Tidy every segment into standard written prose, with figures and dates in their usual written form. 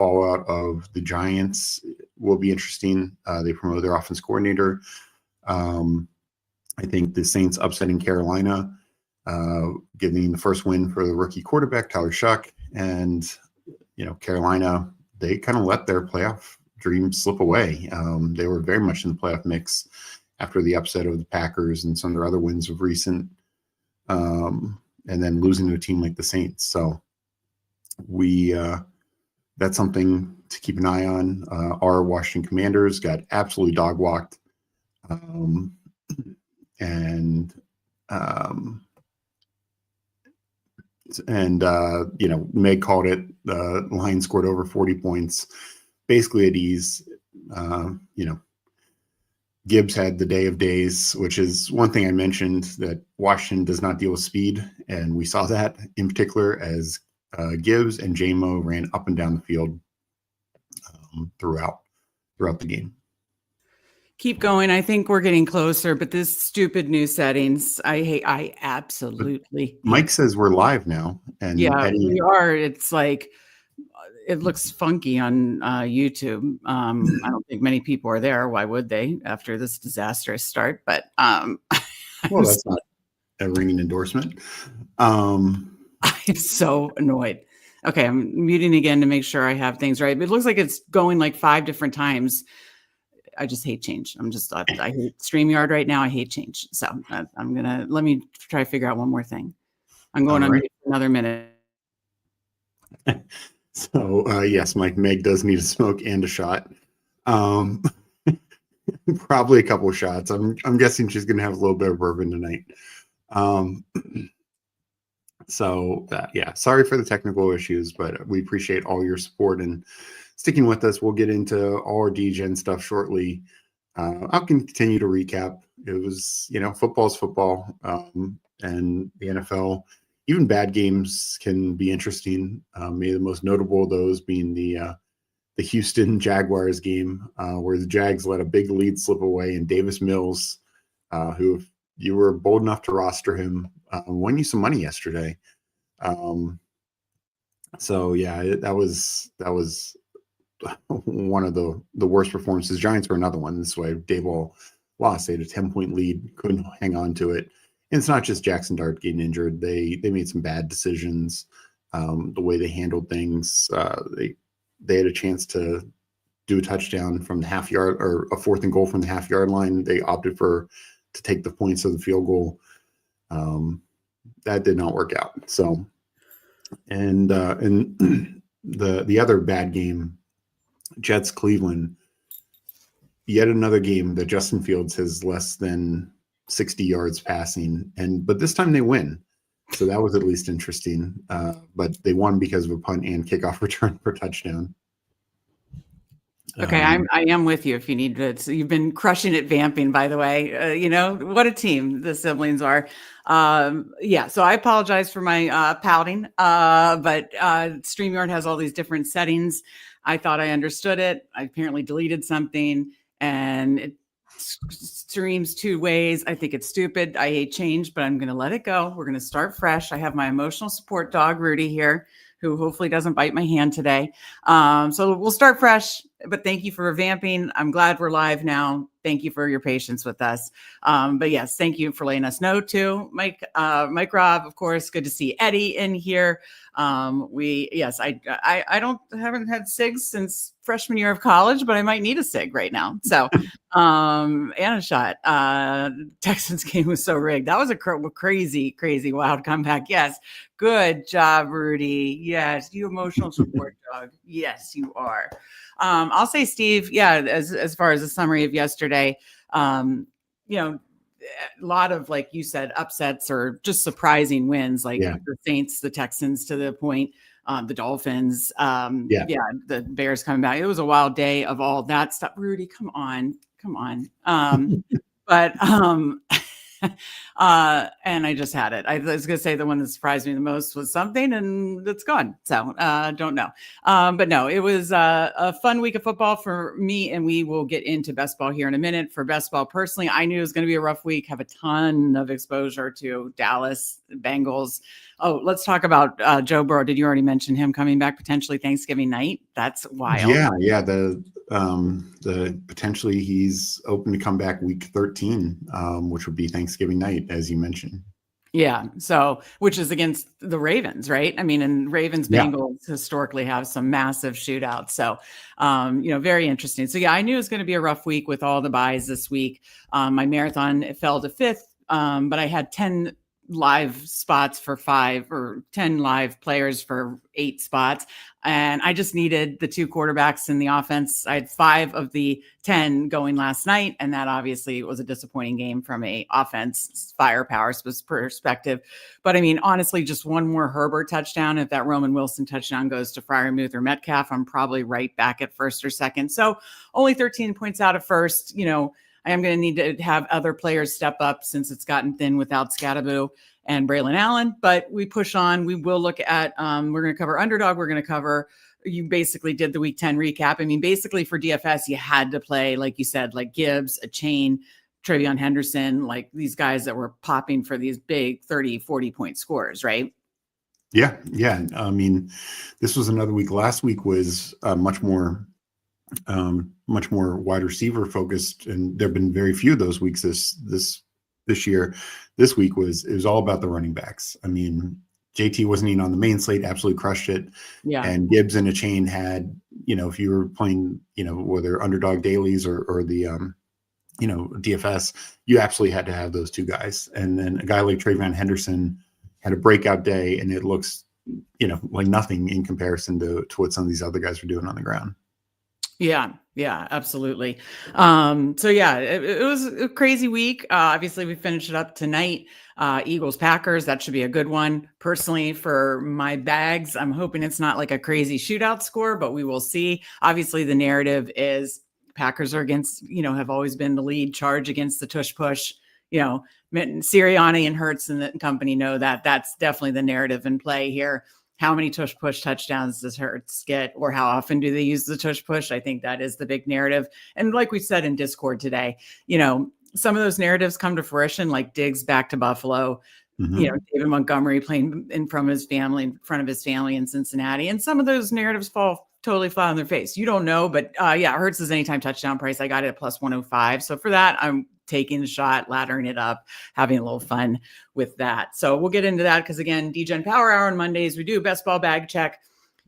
fallout of the Giants will be interesting. They promoted their offense coordinator. I think the Saints upsetting Carolina, getting the first win for the rookie quarterback, Tyler Shuck. And, Carolina, they kind of let their playoff dream slip away. They were very much in the playoff mix after the upset of the Packers and some of their other wins of recent, and then losing to a team like the Saints. So that's something to keep an eye on. Our Washington Commanders got absolutely dog walked. Meg called it. The Lions scored over 40 points, basically at ease. Gibbs had the day of days, which is one thing I mentioned, that Washington does not deal with speed, and we saw that in particular as Gibbs and JMO ran up and down the field throughout the game. Keep going. I think we're getting closer, but this stupid new settings, I absolutely. Mike says we're live now, and yeah, we are. It's like it looks funky on YouTube. I don't think many people are there. Why would they after this disastrous start? But well, that's not a ringing endorsement. I'm so annoyed. Okay, I'm muting again to make sure I have things right. But it looks like it's going like 5 different times. I just hate change. I hate StreamYard right now. I hate change. So let me try to figure out one more thing. I'm going on mute for another minute. So yes, Mike, Meg does need a smoke and a shot. Probably a couple of shots. I'm guessing she's going to have a little bit of bourbon tonight. Sorry for the technical issues, but we appreciate all your support and sticking with us. We'll get into all our DGen stuff shortly. I'll continue to recap. It was, football's football, and the NFL. Even bad games can be interesting. Maybe the most notable of those being the Houston Jaguars game, where the Jags let a big lead slip away, and Davis Mills, who, if you were bold enough to roster him, won you some money yesterday. That was one of the worst performances. Giants were another one. This way, Daboll lost. They had a 10-point lead, couldn't hang on to it. And it's not just Jackson Dart getting injured. They made some bad decisions. The way they handled things, they had a chance to do a touchdown from the half yard, or a 4th and goal from the half yard line. They opted to take the points of the field goal. That did not work out. So, and the other bad game, Jets Cleveland, yet another game that Justin Fields has less than 60 yards passing, but this time they win. So that was at least interesting. But they won because of a punt and kickoff return for touchdown. Okay, I am with you if you need to. So you've been crushing it vamping, by the way. What a team the siblings are. So I apologize for my pouting, but StreamYard has all these different settings. I thought I understood it. I apparently deleted something, and it streams 2 ways. I think it's stupid. I hate change, but I'm going to let it go. We're going to start fresh. I have my emotional support dog, Rudy, here, who hopefully doesn't bite my hand today. So we'll start fresh, but thank you for revamping. I'm glad we're live now. Thank you for your patience with us. But yes, thank you for letting us know too. Mike Robb, of course, good to see Eddie in here. I haven't had SIGs since freshman year of college, but I might need a SIG right now. So, and a shot. Texans game was so rigged. That was a crazy, crazy wild comeback. Yes. Good job, Rudy. Yes. You emotional support dog. Yes, you are. I'll say, Steve, as far as a summary of yesterday, a lot of, like you said, upsets or just surprising wins, like the Saints, the Texans, to the point, the Dolphins, the Bears coming back. It was a wild day of all that stuff. Rudy, come on. And I just had it. I was going to say the one that surprised me the most was something, and it's gone. So don't know. But no, it was a fun week of football for me, and we will get into best ball here in a minute. For best ball, personally, I knew it was going to be a rough week, have a ton of exposure to Dallas Bengals. Oh, let's talk about Joe Burrow. Did you already mention him coming back potentially Thanksgiving night? That's wild. Yeah. The potentially he's open to come back week 13, which would be Thanksgiving night, as you mentioned. Yeah. So, which is against the Ravens, right? I mean, and Ravens Yeah. Bengals historically have some massive shootouts. So, very interesting. So, yeah, I knew it was going to be a rough week with all the buys this week. My marathon, it fell to 5th, but I had 10 live spots for 5 or 10 live players for 8 spots. And I just needed the 2 quarterbacks in the offense. I had 5 of the 10 going last night. And that obviously was a disappointing game from a offense firepower perspective. But I mean, honestly, just one more Herbert touchdown. If that Roman Wilson touchdown goes to Freiermuth or Metcalf, I'm probably right back at first or second. So only 13 points out of first. I am going to need to have other players step up since it's gotten thin without Scatterbo and Braylon Allen, but we push on. We will look at, we're going to cover underdog. We're going to cover, you basically did the week 10 recap. I mean, basically for DFS, you had to play, like you said, like Gibbs, Achane, Travion Henderson, like these guys that were popping for these big 30, 40 point scores, right? Yeah. I mean, this was another week. Last week was much more wide receiver focused, and there've been very few of those weeks this year. This week it was all about the running backs. I mean, JT wasn't even on the main slate, absolutely crushed it. Yeah. And Gibbs and Achane had, if you were playing, whether underdog dailies or the DFS, you absolutely had to have those 2 guys. And then a guy like Travion Henderson had a breakout day, and it looks, like nothing in comparison to what some of these other guys were doing on the ground. Yeah, absolutely. It was a crazy week. Obviously, we finished it up tonight. Eagles Packers, that should be a good one. Personally, for my bags, I'm hoping it's not like a crazy shootout score, but we will see. Obviously, the narrative is Packers are against, have always been the lead charge against the tush push. Sirianni and Hurts and the company know that that's definitely the narrative in play here. How many tush push touchdowns does Hurts get, or how often do they use the tush push? I think that is the big narrative. And like we said in Discord today, some of those narratives come to fruition, like Diggs back to Buffalo, David Montgomery playing in front of his family in Cincinnati. And some of those narratives fall totally flat on their face. You don't know, but Hurts is anytime touchdown price. I got it at plus 105. So for that, I'm taking the shot, laddering it up, having a little fun with that. So we'll get into that because, again, DGen Power Hour on Mondays, we do a best ball bag check.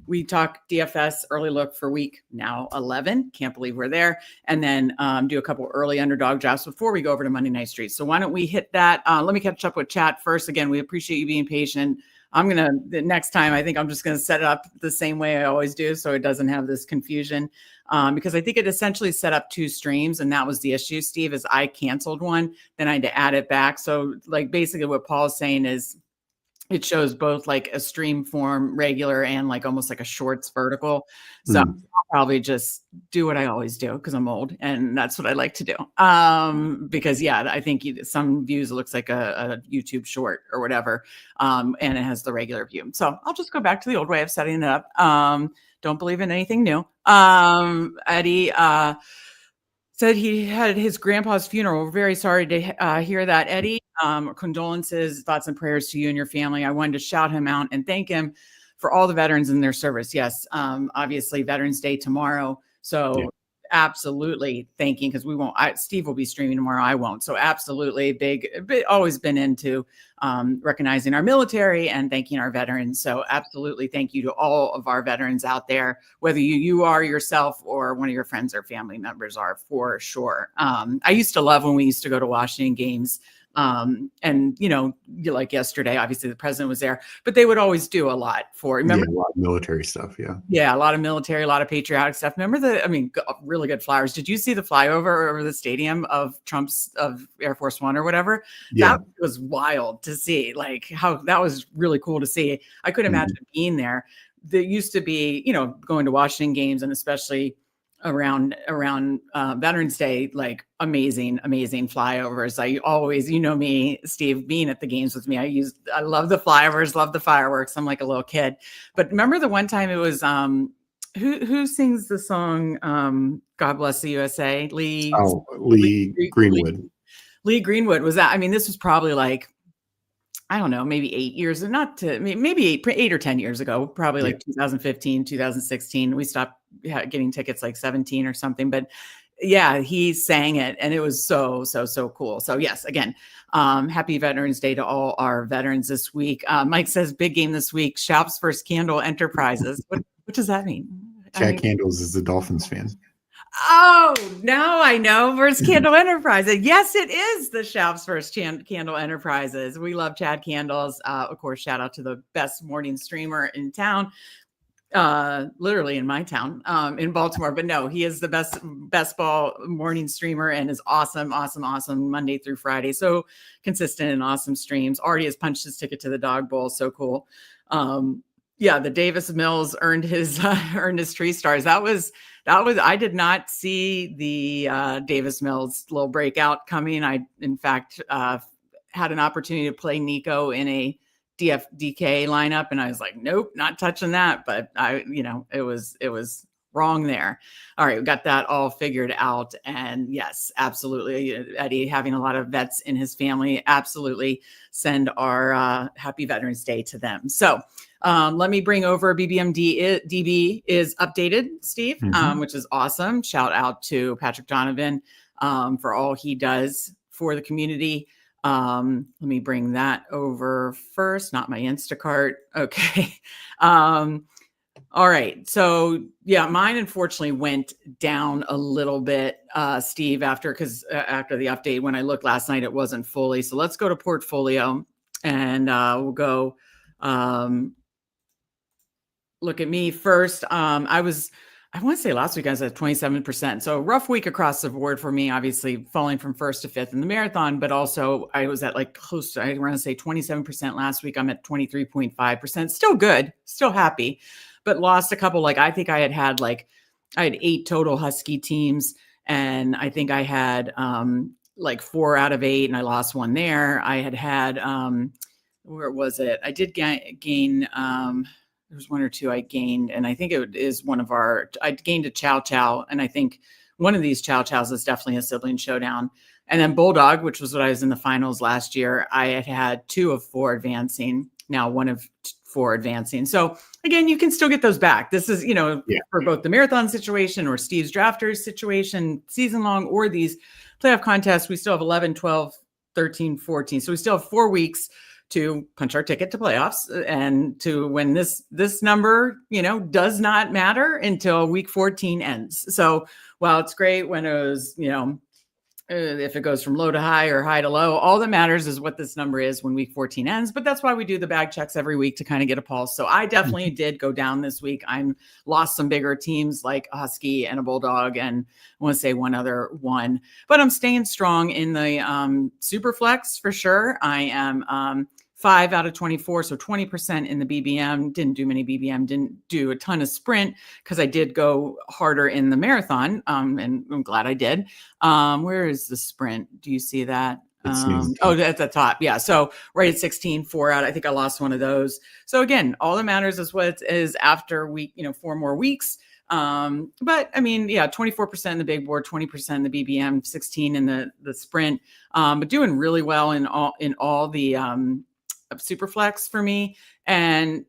We talk DFS early look for week now 11. Can't believe we're there. And then do a couple early underdog drafts before we go over to Monday Night Street. So why don't we hit that? Let me catch up with chat first. Again, we appreciate you being patient. The next time, I think I'm just going to set it up the same way I always do so it doesn't have this confusion. Because I think it essentially set up 2 streams, and that was the issue, Steve, is I canceled one, then I had to add it back. So like basically what Paul's saying is it shows both like a stream form regular and like almost like a shorts vertical. So I'll probably just do what I always do because I'm old and that's what I like to do. Because I think some views it looks like a YouTube short or whatever. And it has the regular view. So I'll just go back to the old way of setting it up. Don't believe in anything new. Eddie said he had his grandpa's funeral. We're very sorry to hear that, Eddie. Condolences, thoughts and prayers to you and your family. I wanted to shout him out and thank him for all the veterans in their service. Yes, obviously Veterans Day tomorrow. So absolutely thanking, because Steve will be streaming tomorrow. I won't. So absolutely always been into recognizing our military and thanking our veterans. So absolutely thank you to all of our veterans out there, whether you are yourself or one of your friends or family members are, for sure. I used to love when we used to go to Washington games. And like yesterday, obviously the president was there, but they would always do a lot remember a lot of military stuff. Yeah. A lot of military, a lot of patriotic stuff. Remember really good flyers. Did you see the flyover over the stadium of Air Force One or whatever? Yeah. That was wild to see, like how that was really cool to see. I could imagine being there. There used to be, going to Washington games and especially around Veterans Day, like amazing flyovers. I always, me, Steve, being at the games with me, I love the flyovers, love the fireworks. I'm like a little kid. But remember the one time it was who sings the song God Bless the USA? Lee Greenwood. Lee Greenwood was that. I mean, this was probably like I don't know, maybe 8 years, not to maybe 8 or 10 years ago, probably Yeah. like 2015, 2016. We stopped getting tickets like 17 or something, but yeah, he sang it and it was so, so, so cool. So yes, again, happy Veterans Day to all our veterans this week. Mike says big game this week, Shops First Candle Enterprises. What does that mean? Jack Handles is a Dolphins fan. Oh, now I know. First Candle Enterprises. Yes, it is the Shops First Candle Enterprises. We love Chad Candles. Of course, shout out to the best morning streamer in town. Literally in my town, in Baltimore. But no, he is the best ball morning streamer and is awesome Monday through Friday. So consistent and awesome streams. Already has punched his ticket to the Dog Bowl. So cool. Yeah, the Davis Mills earned his tree stars. That was I did not see the Davis Mills little breakout coming. I in fact had an opportunity to play Nico in a DK lineup, and I was like, nope, not touching that. But it was wrong there. All right, we got that all figured out. And yes, absolutely, Eddie having a lot of vets in his family, absolutely send our happy Veterans Day to them. So let me bring over DB is updated, Steve, which is awesome. Shout out to Patrick Donovan for all he does for the community. Let me bring that over first, not my Instacart. Okay. All right. So yeah, mine unfortunately went down a little bit, Steve, after the update. When I looked last night, it wasn't fully. So let's go to portfolio and we'll go look at me first. I want to say last week I was at 27%. So rough week across the board for me, obviously falling from first to fifth in the marathon, but also I was at like close to, I want to say 27% last week. I'm at 23.5%. Still good, still happy, but lost a couple. Like I think I had 8 total Husky teams. And I think I had like 4 out of 8 and I lost one there. I had where was it? I did gain there was 1 or 2 I gained, and I think it is I gained a Chow Chow, and I think one of these Chow Chows is definitely a sibling showdown. And then Bulldog, which was what I was in the finals last year, I had 2 of 4 advancing, now 1 of 4 advancing. So again, you can still get those back. This is, for both the marathon situation or Steve's drafters situation, season long, or these playoff contests, we still have 11, 12, 13, 14. So we still have 4 weeks to punch our ticket to playoffs and to when this number, does not matter until week 14 ends. So while it's great when it was, if it goes from low to high or high to low, all that matters is what this number is when week 14 ends. But that's why we do the bag checks every week to kind of get a pulse. So I definitely did go down this week. I'm lost some bigger teams like a Husky and a Bulldog, and I want to say one other one, but I'm staying strong in the super flex for sure. I am 5 out of 24, so 20% in the BBM. Didn't do many BBM, didn't do a ton of sprint because I did go harder in the marathon, and I'm glad I did. Where is the sprint? Do you see that? At the top. Yeah. So right at 16, 4 out. I think I lost one of those. So again, all that matters is what it is after week, 4 more weeks. But I mean, yeah, 24% in the big board, 20% in the BBM, 16 in the sprint, but doing really well in all the, Superflex for me, and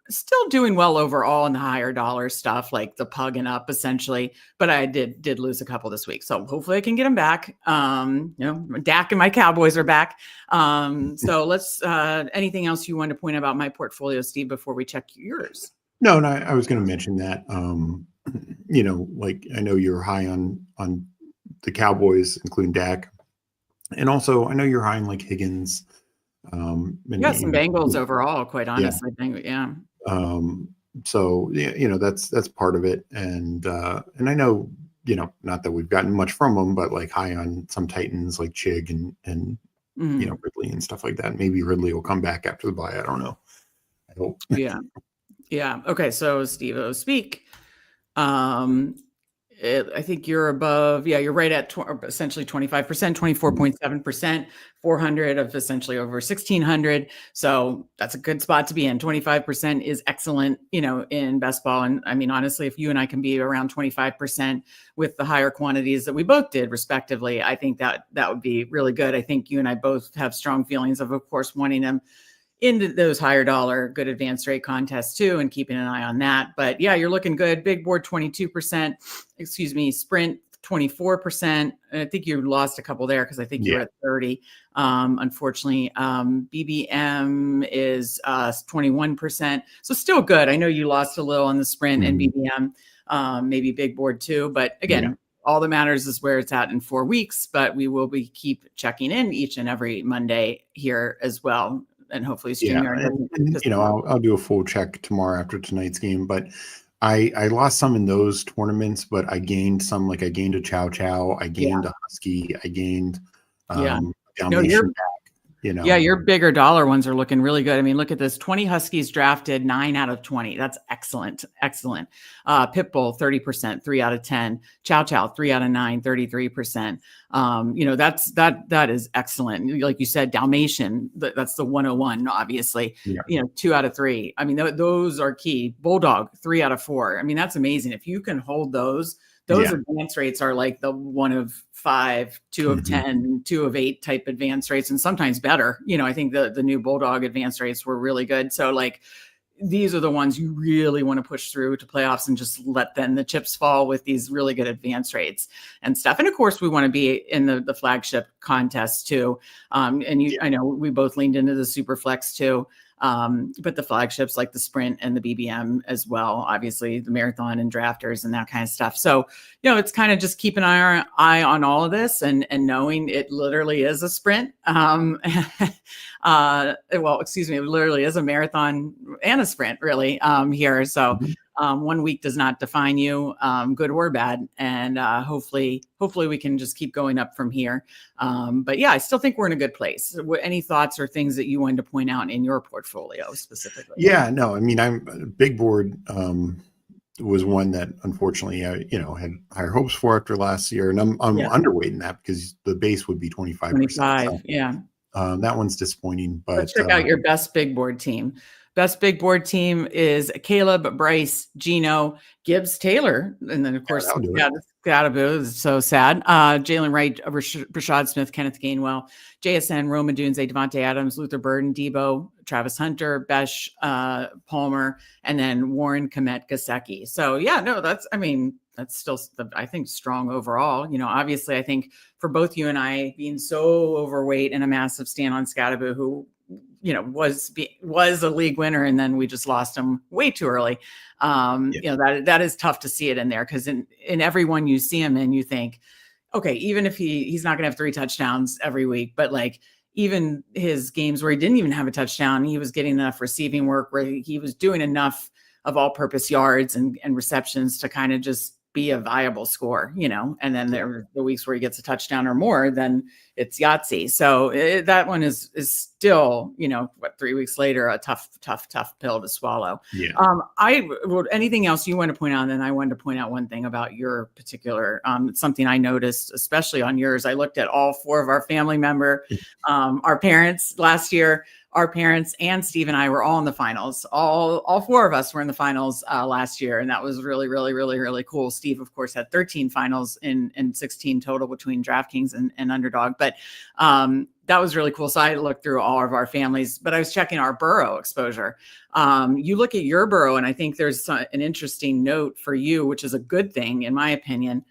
still doing well overall in the higher dollar stuff like the pug and up essentially, but I did lose a couple this week, so hopefully I can get them back. Dak and my Cowboys are back. So let's anything else you want to point about my portfolio, Steve, before we check yours? No, I was going to mention that I know you're high on the Cowboys, including Dak, and also I know you're high on like Higgins. Some Bengals overall, quite honestly. Yeah. So that's part of it, and I know not that we've gotten much from them, but like high on some Titans like Chig and Ridley and stuff like that. Maybe Ridley will come back after the bye. I don't know. I hope. Yeah. Okay. So Steve-O speak. I think you're above, yeah, you're right at essentially 25%, 24.7%, 400 of essentially over 1600. So that's a good spot to be in. 25% is excellent, in best ball. And I mean, honestly, if you and I can be around 25% with the higher quantities that we both did respectively, I think that would be really good. I think you and I both have strong feelings of course, wanting them into those higher dollar good advanced rate contests too, and keeping an eye on that. But yeah, you're looking good. Big board 22%, sprint 24%. And I think you lost a couple there because I think you're at 30. Unfortunately, BBM is 21%. So still good. I know you lost a little on the sprint and BBM, maybe big board too. But again, all that matters is where it's at in 4 weeks. But we will keep checking in each and every Monday here as well. And hopefully StreamYard. I'll do a full check tomorrow after tonight's game, but I lost some in those tournaments, but I gained some, like I gained a Chow Chow, I gained a Husky, I gained Dalmatian back. Yeah, your bigger dollar ones are looking really good. I mean, look at this: 20 Huskies drafted, 9 out of 20. That's excellent. Pitbull, 30%, 3 out of 10. Chow Chow, 3 out of 9, 33%. That is excellent. Like you said, Dalmatian, that's the 101, obviously. 2 out of 3. I mean, those are key. Bulldog, 3 out of 4. I mean, that's amazing. If you can hold those advance rates are like the 1 of 5, 2 of 10, 2 of 8 type advance rates, and sometimes better. I think the new Bulldog advance rates were really good. So like, these are the ones you really want to push through to playoffs and just let the chips fall with these really good advance rates and stuff. And of course, we want to be in the flagship contest too. I know we both leaned into the super flex too. But the flagships like the sprint and the BBM as well, obviously the marathon and drafters and that kind of stuff. So, it's kind of just keep an eye on all of this and knowing it literally is a sprint. It literally is a marathon and a sprint really here. So 1 week does not define you, good or bad. And hopefully we can just keep going up from here. But yeah, I still think we're in a good place. Any thoughts or things that you wanted to point out in your portfolio specifically? Yeah, no, I mean, I'm big board was one that unfortunately I had higher hopes for after last year, and I'm underweight in that because the base would be 25%. 25, so, that one's disappointing. But let's check out your best big board team. Best big board team is Caleb, Bryce, Gino, Gibbs, Taylor, and then of course Scottaboo is so sad. Jalen Wright, Rashad Smith, Kenneth Gainwell, JSN, Roman Dunze, Devontae Adams, Luther Burden, Debo, Travis Hunter, Besh, Palmer, and then Warren, Komet, Gasecki. So that's still, I think, strong overall. Obviously, I think for both you and I being so overweight and a massive stand on Scottaboo, who was a league winner, and then we just lost him way too early. That is tough to see it in there, because in everyone you see him in, you think, okay, even if he's not going to have 3 touchdowns every week, but like even his games where he didn't even have a touchdown, he was getting enough receiving work where he was doing enough of all-purpose yards and receptions to kind of just be a viable score, and then there are the weeks where he gets a touchdown or more, then it's Yahtzee. So that one is still, 3 weeks later, a tough pill to swallow. Anything else you want to point out? And then I wanted to point out one thing about your particular, something I noticed, especially on yours. I looked at all 4 of our family member, our parents last year. Our parents and Steve and I were all in the finals. All 4 of us were in the finals last year. And that was really, really, really, really cool. Steve, of course, had 13 finals in 16 total between DraftKings and Underdog. But that was really cool. So I looked through all of our families, but I was checking our Burrow exposure. You look at your Burrow, and I think there's an interesting note for you, which is a good thing, in my opinion.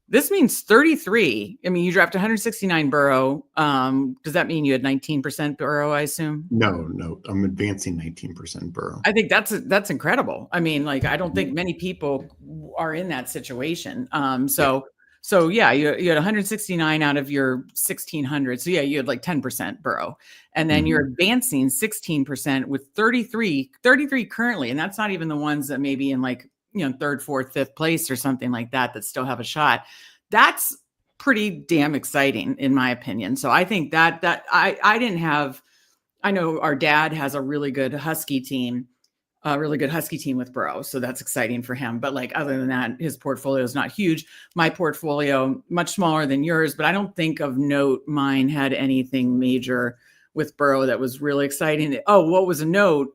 This means 33. I mean, you dropped 169 Burrow. Does that mean you had 19% Burrow, I assume? No. I'm advancing 19% Burrow. I think that's incredible. I mean, like, I don't think many people are in that situation. So yeah, you had 169 out of your 1,600. So yeah, you had like 10% Burrow. And then you're advancing 16% with 33 currently. And that's not even the ones that maybe in like, 3rd, 4th, 5th place or something like that still have a shot. That's pretty damn exciting, in my opinion. So I think that I know our dad has a really good Husky team. a really good Husky team with Burrow. So that's exciting for him. But like, other than that, his portfolio is not huge. My portfolio, much smaller than yours, but I don't think of note mine had anything major with Burrow that was really exciting. Oh, what was a note?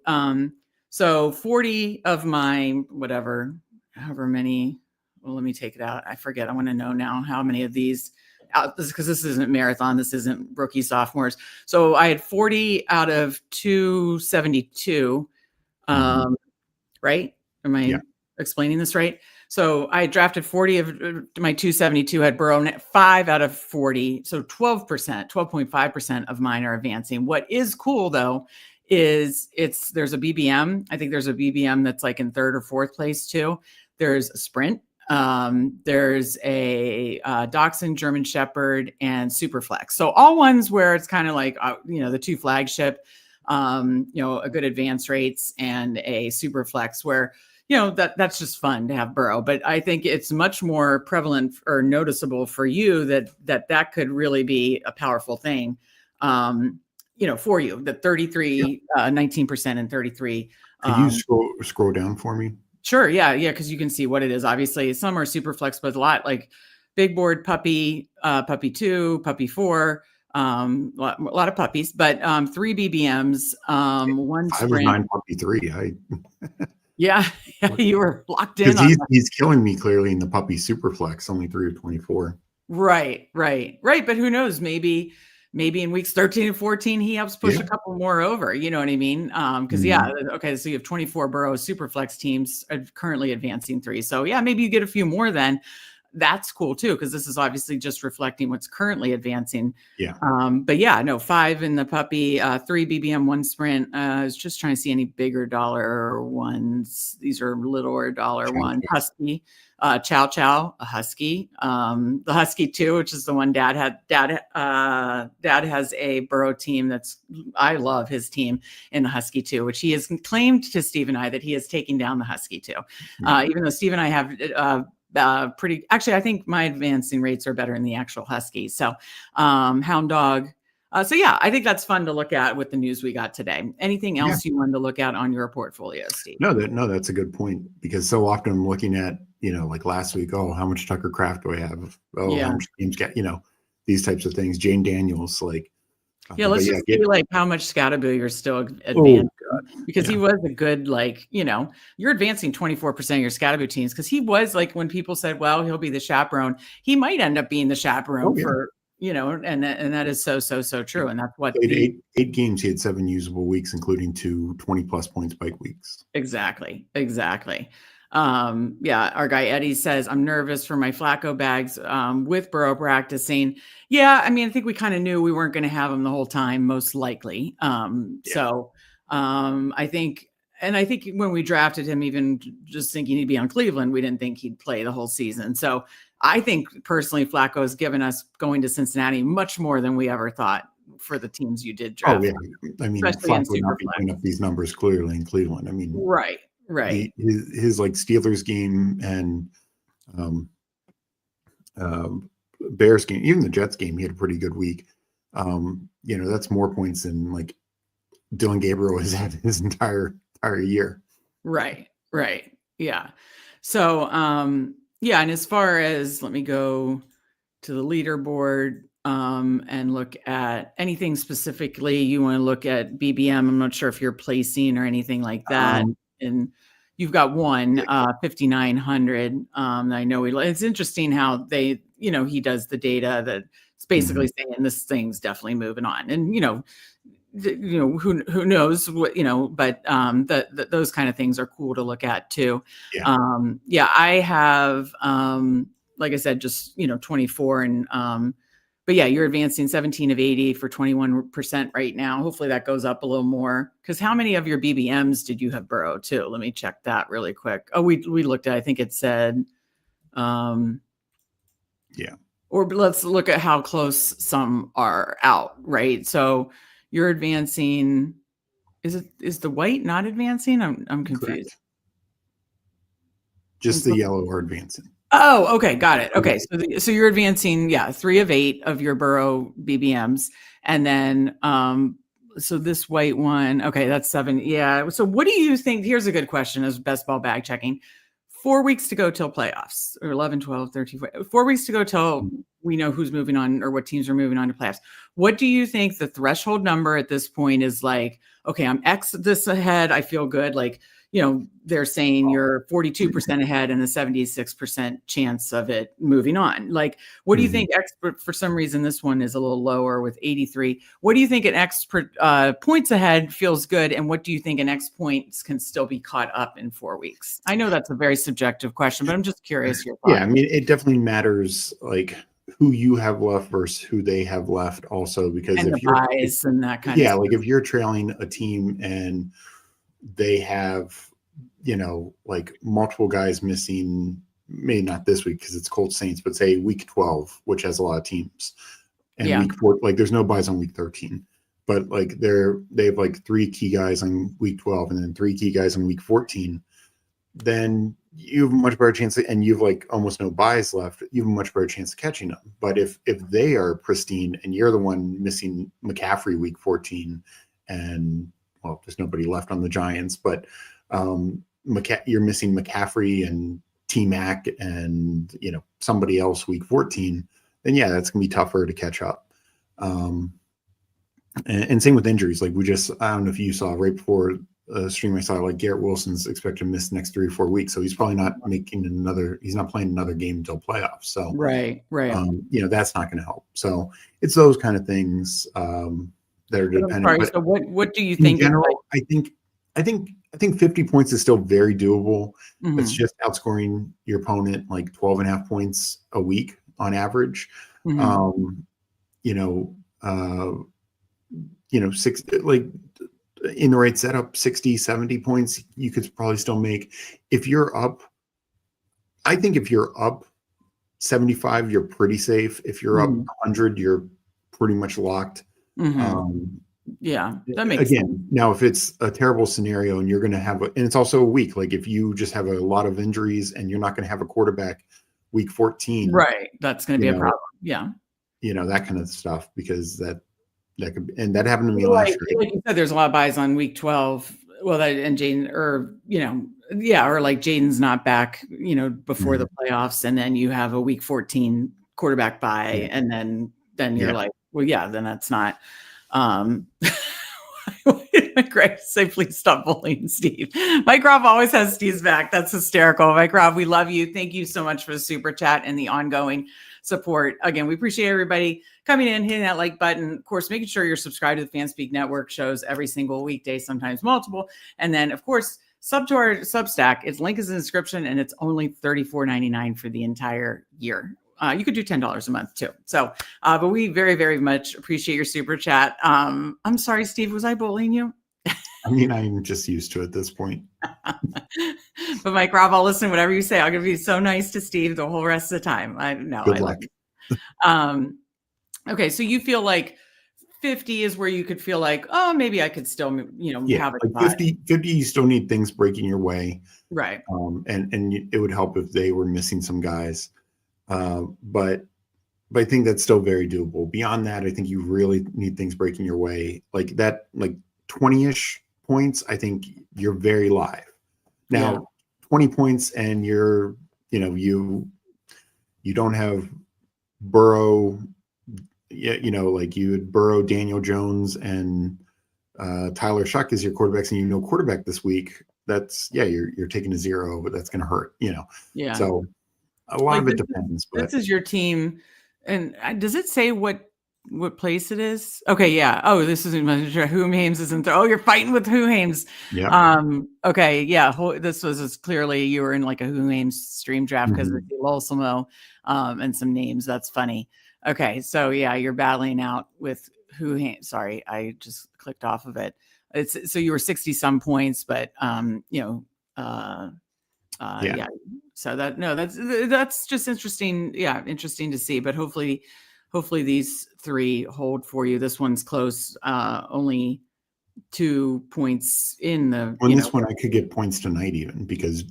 So 40 of my, whatever, however many, well, let me take it out. I forget. I want to know now how many of these out, because this isn't marathon. This isn't rookie sophomores. So I had 40 out of 272. Right? Am I explaining this right? So I drafted 40 of my 272 had Burrow, 5 out of 40. So 12%, 12.5% of mine are advancing. What is cool though, is there's a BBM. I think there's a BBM that's like in 3rd or 4th place too. There's a sprint. There's a Dachshund, German Shepherd, and Superflex. So all ones where it's kind of like, the 2 flagship, a good advance rates and a super flex where, that's just fun to have Burrow. But I think it's much more prevalent or noticeable for you that could really be a powerful thing, for you, the 33, 19% and 33. Could you scroll down for me? Sure. Yeah. Cause you can see what it is. Obviously some are super flex, but a lot like big board puppy, puppy 2, puppy 4, a lot of puppies, but 3 BBMs, 1 sprint. 9 puppy 3. Yeah, you were locked in. He's killing me clearly in the puppy super flex, only 3 of 24. Right. But who knows? Maybe in weeks 13 and 14, he helps push a couple more over. You know what I mean? Because okay, so you have 24 Burrow super flex teams currently advancing 3. So yeah, maybe you get a few more then. That's cool too, because this is obviously just reflecting what's currently advancing. Yeah. But yeah, no, 5 in the puppy, 3 BBM, 1 sprint. I was just trying to see any bigger dollar ones. These are littler dollar one. Husky, Chow Chow, a Husky. The Husky 2, which is the one Dad had. Dad has a Burrow team I love his team in the Husky 2, which he has claimed to Steve and I that he is taking down the Husky 2. Even though Steve and I have actually, I think my advancing rates are better in the actual Husky. So, Hound Dog. So yeah, I think that's fun to look at with the news we got today. Anything else you wanted to look at on your portfolio, Steve? No, that's a good point, because so often I'm looking at, like last week, how much Tucker Kraft do I have? How much games get, these types of things. Jane Daniels, like, let's just see like how much Scatterby you're still advanced, because he was a good, you're advancing 24% of your Scatterby teams, because he was like, when people said, well, he'll be the chaperone, he might end up being the chaperone for, and that is so true. And that's what eight games, he had 7 usable weeks, including 2 20+ point spike weeks. Exactly. Our guy Eddie says, I'm nervous for my Flacco bags with Burrow practicing. Yeah, I mean, I think we kind of knew we weren't going to have him the whole time, most likely. So I think when we drafted him, even just thinking he'd be on Cleveland, we didn't think he'd play the whole season. So I think personally, Flacco has given us going to Cincinnati much more than we ever thought for the teams you did draft. I mean, Flacco would not be putting up these numbers clearly in Cleveland. I mean, right. His like Steelers game and Bears game, even the Jets game, he had a pretty good week. That's more points than like Dylan Gabriel has had his entire year. Right. Yeah. So, and as far as, let me go to the leaderboard and look at anything specifically you want to look at BBM. I'm not sure if you're placing or anything like that. And you've got 5,900. I know it's interesting how they, he does the data that it's basically saying this thing's definitely moving on. And, who knows what, but those kind of things are cool to look at too. I have, like I said, just, 24 and, but yeah, you're advancing 17 of 80 for 21% right now. Hopefully that goes up a little more, because how many of your BBMs did you have Burrow too? Let me check that really quick. Oh, we looked at, I think it said, or let's look at how close some are out, right? So you're advancing, is the white not advancing? I'm confused. Correct. Just the yellow are advancing. Oh, okay. Got it. Okay. So you're advancing, 3 of 8 of your Burrow BBMs. And then, So this white one, okay, that's 7. Yeah. So what do you think? Here's a good question as best ball bag checking. 4 weeks to go till playoffs, or 11, 12, 13, 14, 4 weeks to go till we know who's moving on or what teams are moving on to playoffs. What do you think the threshold number at this point is? Like, okay, I'm X this ahead. I feel good. Like, they're saying you're 42% ahead and a 76% chance of it moving on. Like, what do you think X, for some reason, this one is a little lower with 83. What do you think an X points ahead feels good? And what do you think an X points can still be caught up in 4 weeks? I know that's a very subjective question, but I'm just curious your thoughts. Yeah, I mean, it definitely matters, like who you have left versus who they have left also, because and if the buys and that kind of stuff. like if you're trailing a team and they have, like multiple guys missing, maybe not this week because it's Colts Saints, but say week 12, which has a lot of teams, and week 4, like there's no buys on week 13, but like they have like 3 key guys on week 12 and then 3 key guys on week 14, then you have a much better chance, and you've like almost no buys left, you have a much better chance of catching them. But if they are pristine and you're the one missing McCaffrey week 14, and well, there's nobody left on the Giants, but you're missing McCaffrey and T-Mac and somebody else week 14, then yeah, that's gonna be tougher to catch up. And same with injuries. Like I don't know if you saw right before stream, I saw like Garrett Wilson's expected to miss the next 3 or 4 weeks, so he's probably not he's not playing another game until playoffs. So right. That's not going to help. So it's those kind of things that are dependent. Sorry, so what do you think? In general, I think 50 points is still very doable. It's just outscoring your opponent like 12.5 points a week on average. 6, like in the right setup, 60, 70 points, you could probably still make. If you're up, I think if you're up 75, you're pretty safe. If you're up 100, you're pretty much locked. Yeah, that makes sense. Now if it's a terrible scenario and you're going to have and it's also a week, like if you just have a lot of injuries and you're not going to have a quarterback week 14, right, that's going to be a problem. Yeah, that kind of stuff, because that could, and that happened to me last year. Like you said, there's a lot of buys on week 12. Well, and Jaden, or or like Jaden's not back, before the playoffs, and then you have a week 14 quarterback buy, and then you're like, well, yeah, then that's not. Greg, say please stop bullying Steve. Mike Robb always has Steve's back. That's hysterical. Mike Robb, we love you. Thank you so much for the super chat and the ongoing support. Again, we appreciate everybody coming in, hitting that like button. Of course, making sure you're subscribed to the FanSpeak Network shows every single weekday, sometimes multiple. And then, of course, sub to our Substack. Its link is in the description, and it's only $34.99 for the entire year. You could do $10 a month too. So, but we very, very much appreciate your super chat. I'm sorry, Steve, was I bullying you? I mean, I'm just used to it at this point. But Mike Robb, I'll listen to whatever you say. I'm going to be so nice to Steve the whole rest of the time. Good luck. Okay, so you feel like 50 is where you could feel like, oh, maybe I could still, have it. Like 50, you still need things breaking your way. Right. And it would help if they were missing some guys. But I think that's still very doable. Beyond that, I think you really need things breaking your way. Like that, like 20-ish points, I think you're very live. Now, 20 points and you're, you don't have Burrow, like you had Burrow, Daniel Jones, and Tyler Shuck as your quarterbacks, and quarterback this week. That's you're taking a 0, but that's going to hurt. Yeah. So a lot of it depends. But this is your team, and does it say what place it is? Okay, yeah. Oh, this isn't Who Hames isn't there. Oh, you're fighting with Who Hames. Yeah. Okay, yeah. This was clearly you were in like a Who Hames stream draft because of the Lolsamo, and some names. That's funny. Okay, so yeah, you're battling out with Who Hames. Sorry, I just clicked off of it. So you were 60 some points, but yeah. So that's just interesting. Yeah, interesting to see. But hopefully these 3 hold for you. This one's close. Only 2 points in the. On this one, I could get points tonight even, because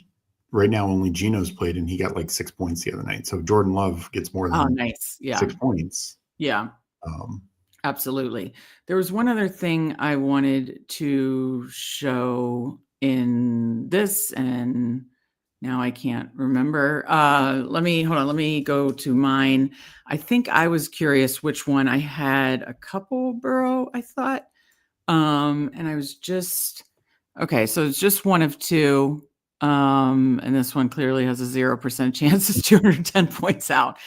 right now only Geno's played and he got like 6 points the other night. So Jordan Love gets more than 6 points. Yeah. Absolutely. There was one other thing I wanted to show in this, and now I can't remember. Let me hold on. Let me go to mine. I think I was curious which one I had a couple Burrow, I thought. And I was just okay, so it's just one of two. And this one clearly has a 0% chance. It's 210 points out.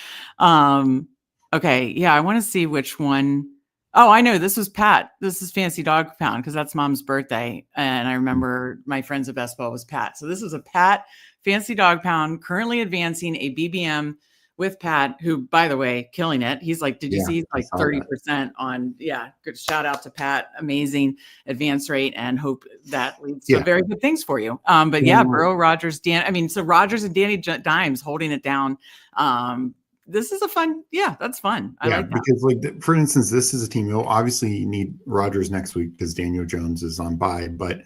Okay, yeah, I want to see which one. Oh, I know. This was Pat. This is Fancy Dog Pound because that's Mom's birthday. And I remember my friends at Best Ball was Pat. So this was a Pat Fancy Dog Pound, currently advancing a BBM with Pat, who, by the way, killing it. He's like, did you see? He's like 30% on. Yeah, good shout out to Pat. Amazing advance rate, and hope that leads to very good things for you. But yeah, Burrow, Rodgers, Dan. I mean, so Rodgers and Danny Dimes holding it down. This is a fun. Yeah, that's fun. I like that. Because like for instance, this is a team you'll obviously need Rodgers next week because Daniel Jones is on bye, but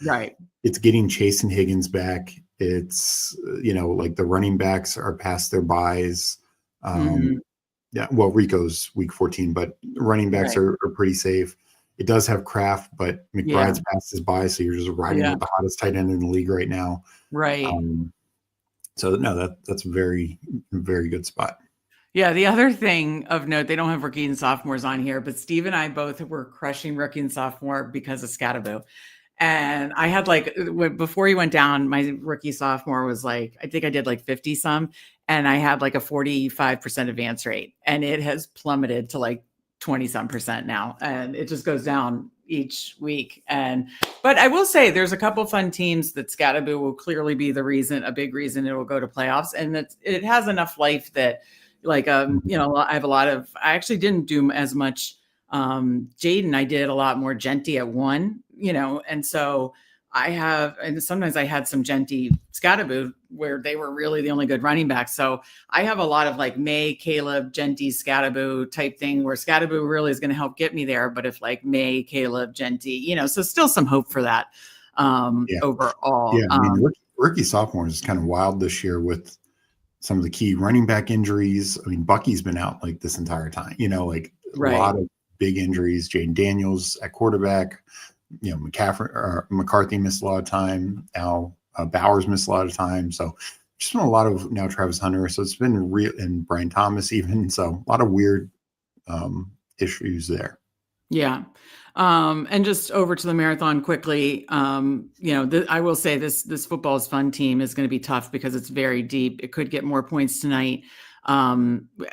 it's getting Chase and Higgins back. It's like the running backs are past their buys. Yeah, well, Rico's week 14, but running backs are pretty safe. It does have Kraft, but McBride's past his bye, so you're just riding with the hottest tight end in the league right now. Right. So no, that's a very, very good spot. Yeah, the other thing of note, they don't have rookie and sophomores on here, but Steve and I both were crushing rookie and sophomore because of Scatterbo. And I had before he went down, my rookie sophomore was I think I did 50 some, and I had a 45% advance rate, and it has plummeted to 20 some percent now. And it just goes down each week. But I will say there's a couple fun teams that Scatterbo will clearly be a big reason it will go to playoffs. And it has enough life that I have a lot of, I actually didn't do as much Jaden. I did a lot more Genty at 1, and so and sometimes I had some Genty Scatterbo where they were really the only good running back. So I have a lot of May, Caleb, Genty, Scatterbo type thing where Scatterbo really is going to help get me there. But if May, Caleb, Genty, so still some hope for that overall. Yeah, I mean, rookie sophomore is kind of wild this year with some of the key running back injuries. I mean, Bucky's been out this entire time, a lot of big injuries. Jaden Daniels at quarterback, McCarthy missed a lot of time. Now Bowers missed a lot of time. So just been a lot of now Travis Hunter. So it's been real, and Brian Thomas even. So a lot of weird issues there. Yeah. And just over to the marathon quickly. I will say this football is fun team is going to be tough because it's very deep. It could get more points tonight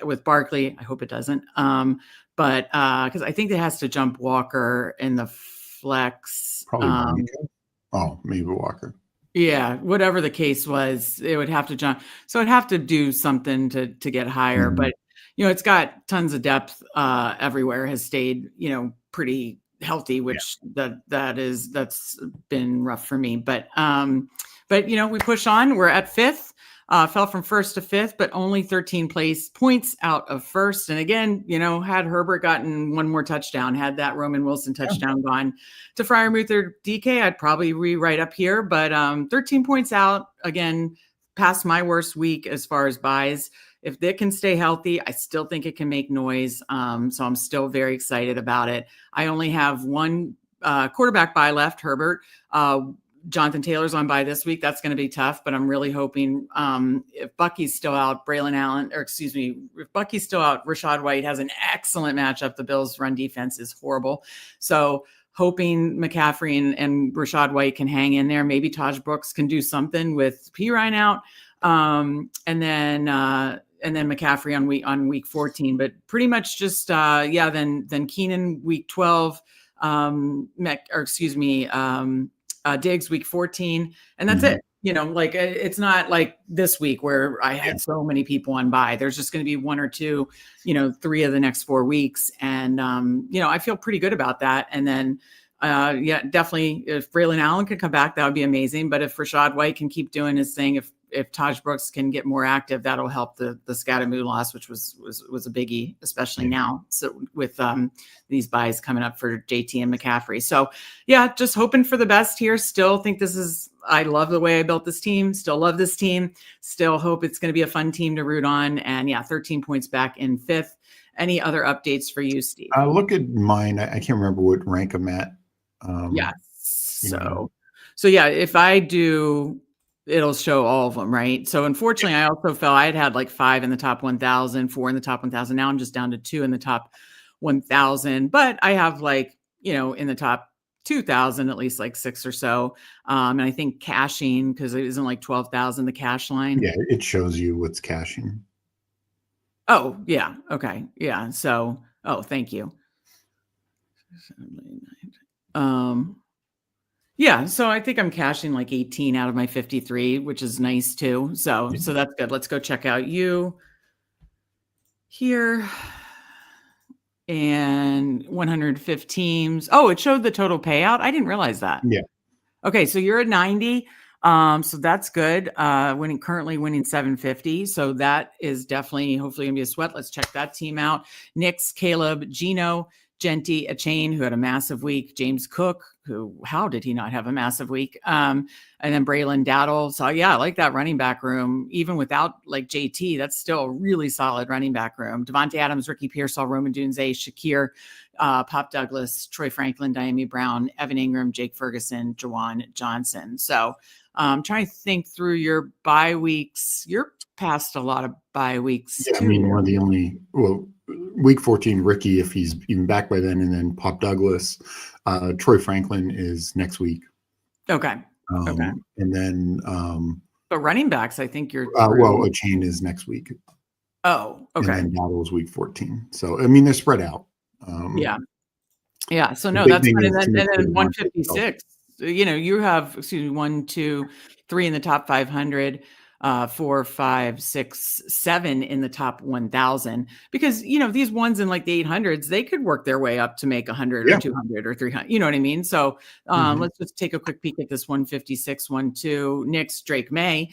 with Barkley. I hope it doesn't. But because I think it has to jump Walker in the flex. Probably maybe Walker. Yeah, whatever the case was, it would have to jump. So it'd have to do something to get higher. But it's got tons of depth everywhere. Has stayed pretty healthy, which that's been rough for me. But we push on. We're at 5th. Fell from 1st to 5th, but only 13 points out of 1st. And again, had Herbert gotten one more touchdown, had that Roman Wilson touchdown gone to Freiermuth or DK, I'd probably be right up here. But 13 points out, again, past my worst week as far as buys. If they can stay healthy, I still think it can make noise. So I'm still very excited about it. I only have one quarterback buy left, Herbert. Jonathan Taylor's on bye this week. That's going to be tough, but I'm really hoping if Bucky's still out, if Bucky's still out, Rachaad White has an excellent matchup. The Bills' run defense is horrible. So hoping McCaffrey and Rachaad White can hang in there. Maybe Taj Brooks can do something with Pirine out. And then McCaffrey on week 14, but pretty much just, then Keenan week 12, Diggs week 14, and that's it. It's not like this week where I had so many people on bye. There's just going to be 1 or 2, 3 of the next 4 weeks. And, I feel pretty good about that. And then, definitely if Braylon Allen could come back, that would be amazing. But if Rachaad White can keep doing his thing, if Taj Brooks can get more active, that'll help the Scattermoo loss, which was a biggie, especially now. So with these buys coming up for JT and McCaffrey. So just hoping for the best here. Still think I love the way I built this team. Still love this team. Still hope it's going to be a fun team to root on. And 13 points back in 5th. Any other updates for you, Steve? Look at mine. I can't remember what rank I'm at. Yes. You know, So yeah, if I do, it'll show all of them, right? So unfortunately, I also fell. I had like 5 in the top 1,000, 4 in the top 1,000. Now I'm just down to 2 in the top 1,000. But I have like, in the top 2,000, at least like 6 or so. And I think caching, because it isn't like 12,000, the cash line. yeah, it shows you what's caching. Oh, yeah. Okay. Yeah. So, thank you. Yeah, so I think I'm cashing like 18 out of my 53, which is nice too. So that's good. Let's go check out you here. And 105 teams. Oh, it showed the total payout. I didn't realize that. Yeah. Okay, so you're at 90. So that's good. Currently winning 750. So that is definitely hopefully gonna be a sweat. Let's check that team out. Nix, Caleb, Gino, Genty, a chain who had a massive week, James Cook, how did he not have a massive week? And then Braylon Dowdle. So yeah, I like that running back room. Even without like JT, that's still a really solid running back room. Devontae Adams, Ricky Pearsall, Roman Dunze, Shakir, Pop Douglas, Troy Franklin, Diami Brown, Evan Ingram, Jake Ferguson, Jawan Johnson. So I'm trying to think through your bye weeks. You're past a lot of bye weeks. Yeah, too. I mean, one of the only, week 14, Ricky, if he's even back by then, and then Pop Douglas. Troy Franklin is next week. Okay. Okay. And then, but running backs, I think you're. A chain is next week. Oh, okay. And then Dowdle is week 14. So, I mean, they're spread out. Yeah. Yeah. So, no, that's fine. And then 156. You have 1, 2, 3 in the top 500, 4, 5, 6, 7 in the top 1,000. Because these ones in like the 800s, they could work their way up to make 100 or 200 or 300. You know what I mean? So let's just take a quick peek at this 156, 1, 2. Nix, Drake May,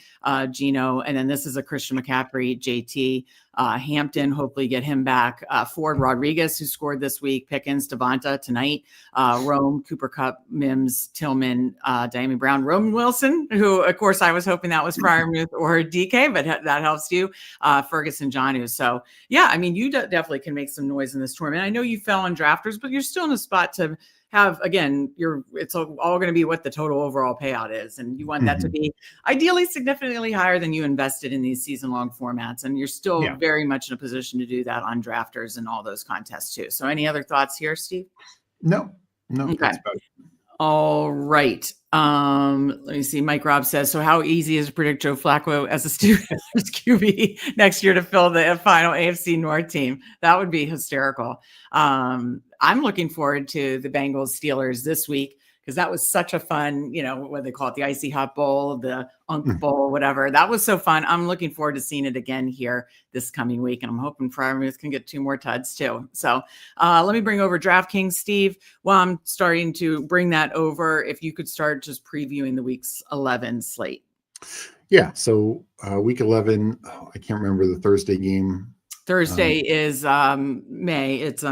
Gino, and then this is a Christian McCaffrey, JT. Hampton, hopefully get him back. Ford Rodriguez, who scored this week. Pickens, Devonta tonight. Rome, Cooper Kupp, Mims, Tillman, Diami Brown, Roman Wilson, who, of course, I was hoping that was Freiermuth or DK, but that helps you. Ferguson, Johnu. So, yeah, I mean, you definitely can make some noise in this tournament. I know you fell on drafters, but you're still in a spot to have, again, it's all going to be what the total overall payout is. And you want that to be ideally significantly higher than you invested in these season-long formats. And you're still very much in a position to do that on drafters and all those contests too. So any other thoughts here, Steve? No. Okay. That's about it. All right. Let me see. Mike Robb says, so how easy is to predict Joe Flacco as a student QB next year to fill the final AFC North team? That would be hysterical. I'm looking forward to the Bengals Steelers this week because that was such a fun, what they call it, the Icy Hot Bowl, the Unk Bowl, whatever. That was so fun. I'm looking forward to seeing it again here this coming week. And I'm hoping Freiermuth can get 2 more tuds too. So let me bring over DraftKings, Steve. While I'm starting to bring that over, if you could start just previewing the week's 11 slate. Yeah. So week 11, I can't remember the Thursday game. Thursday is May. It's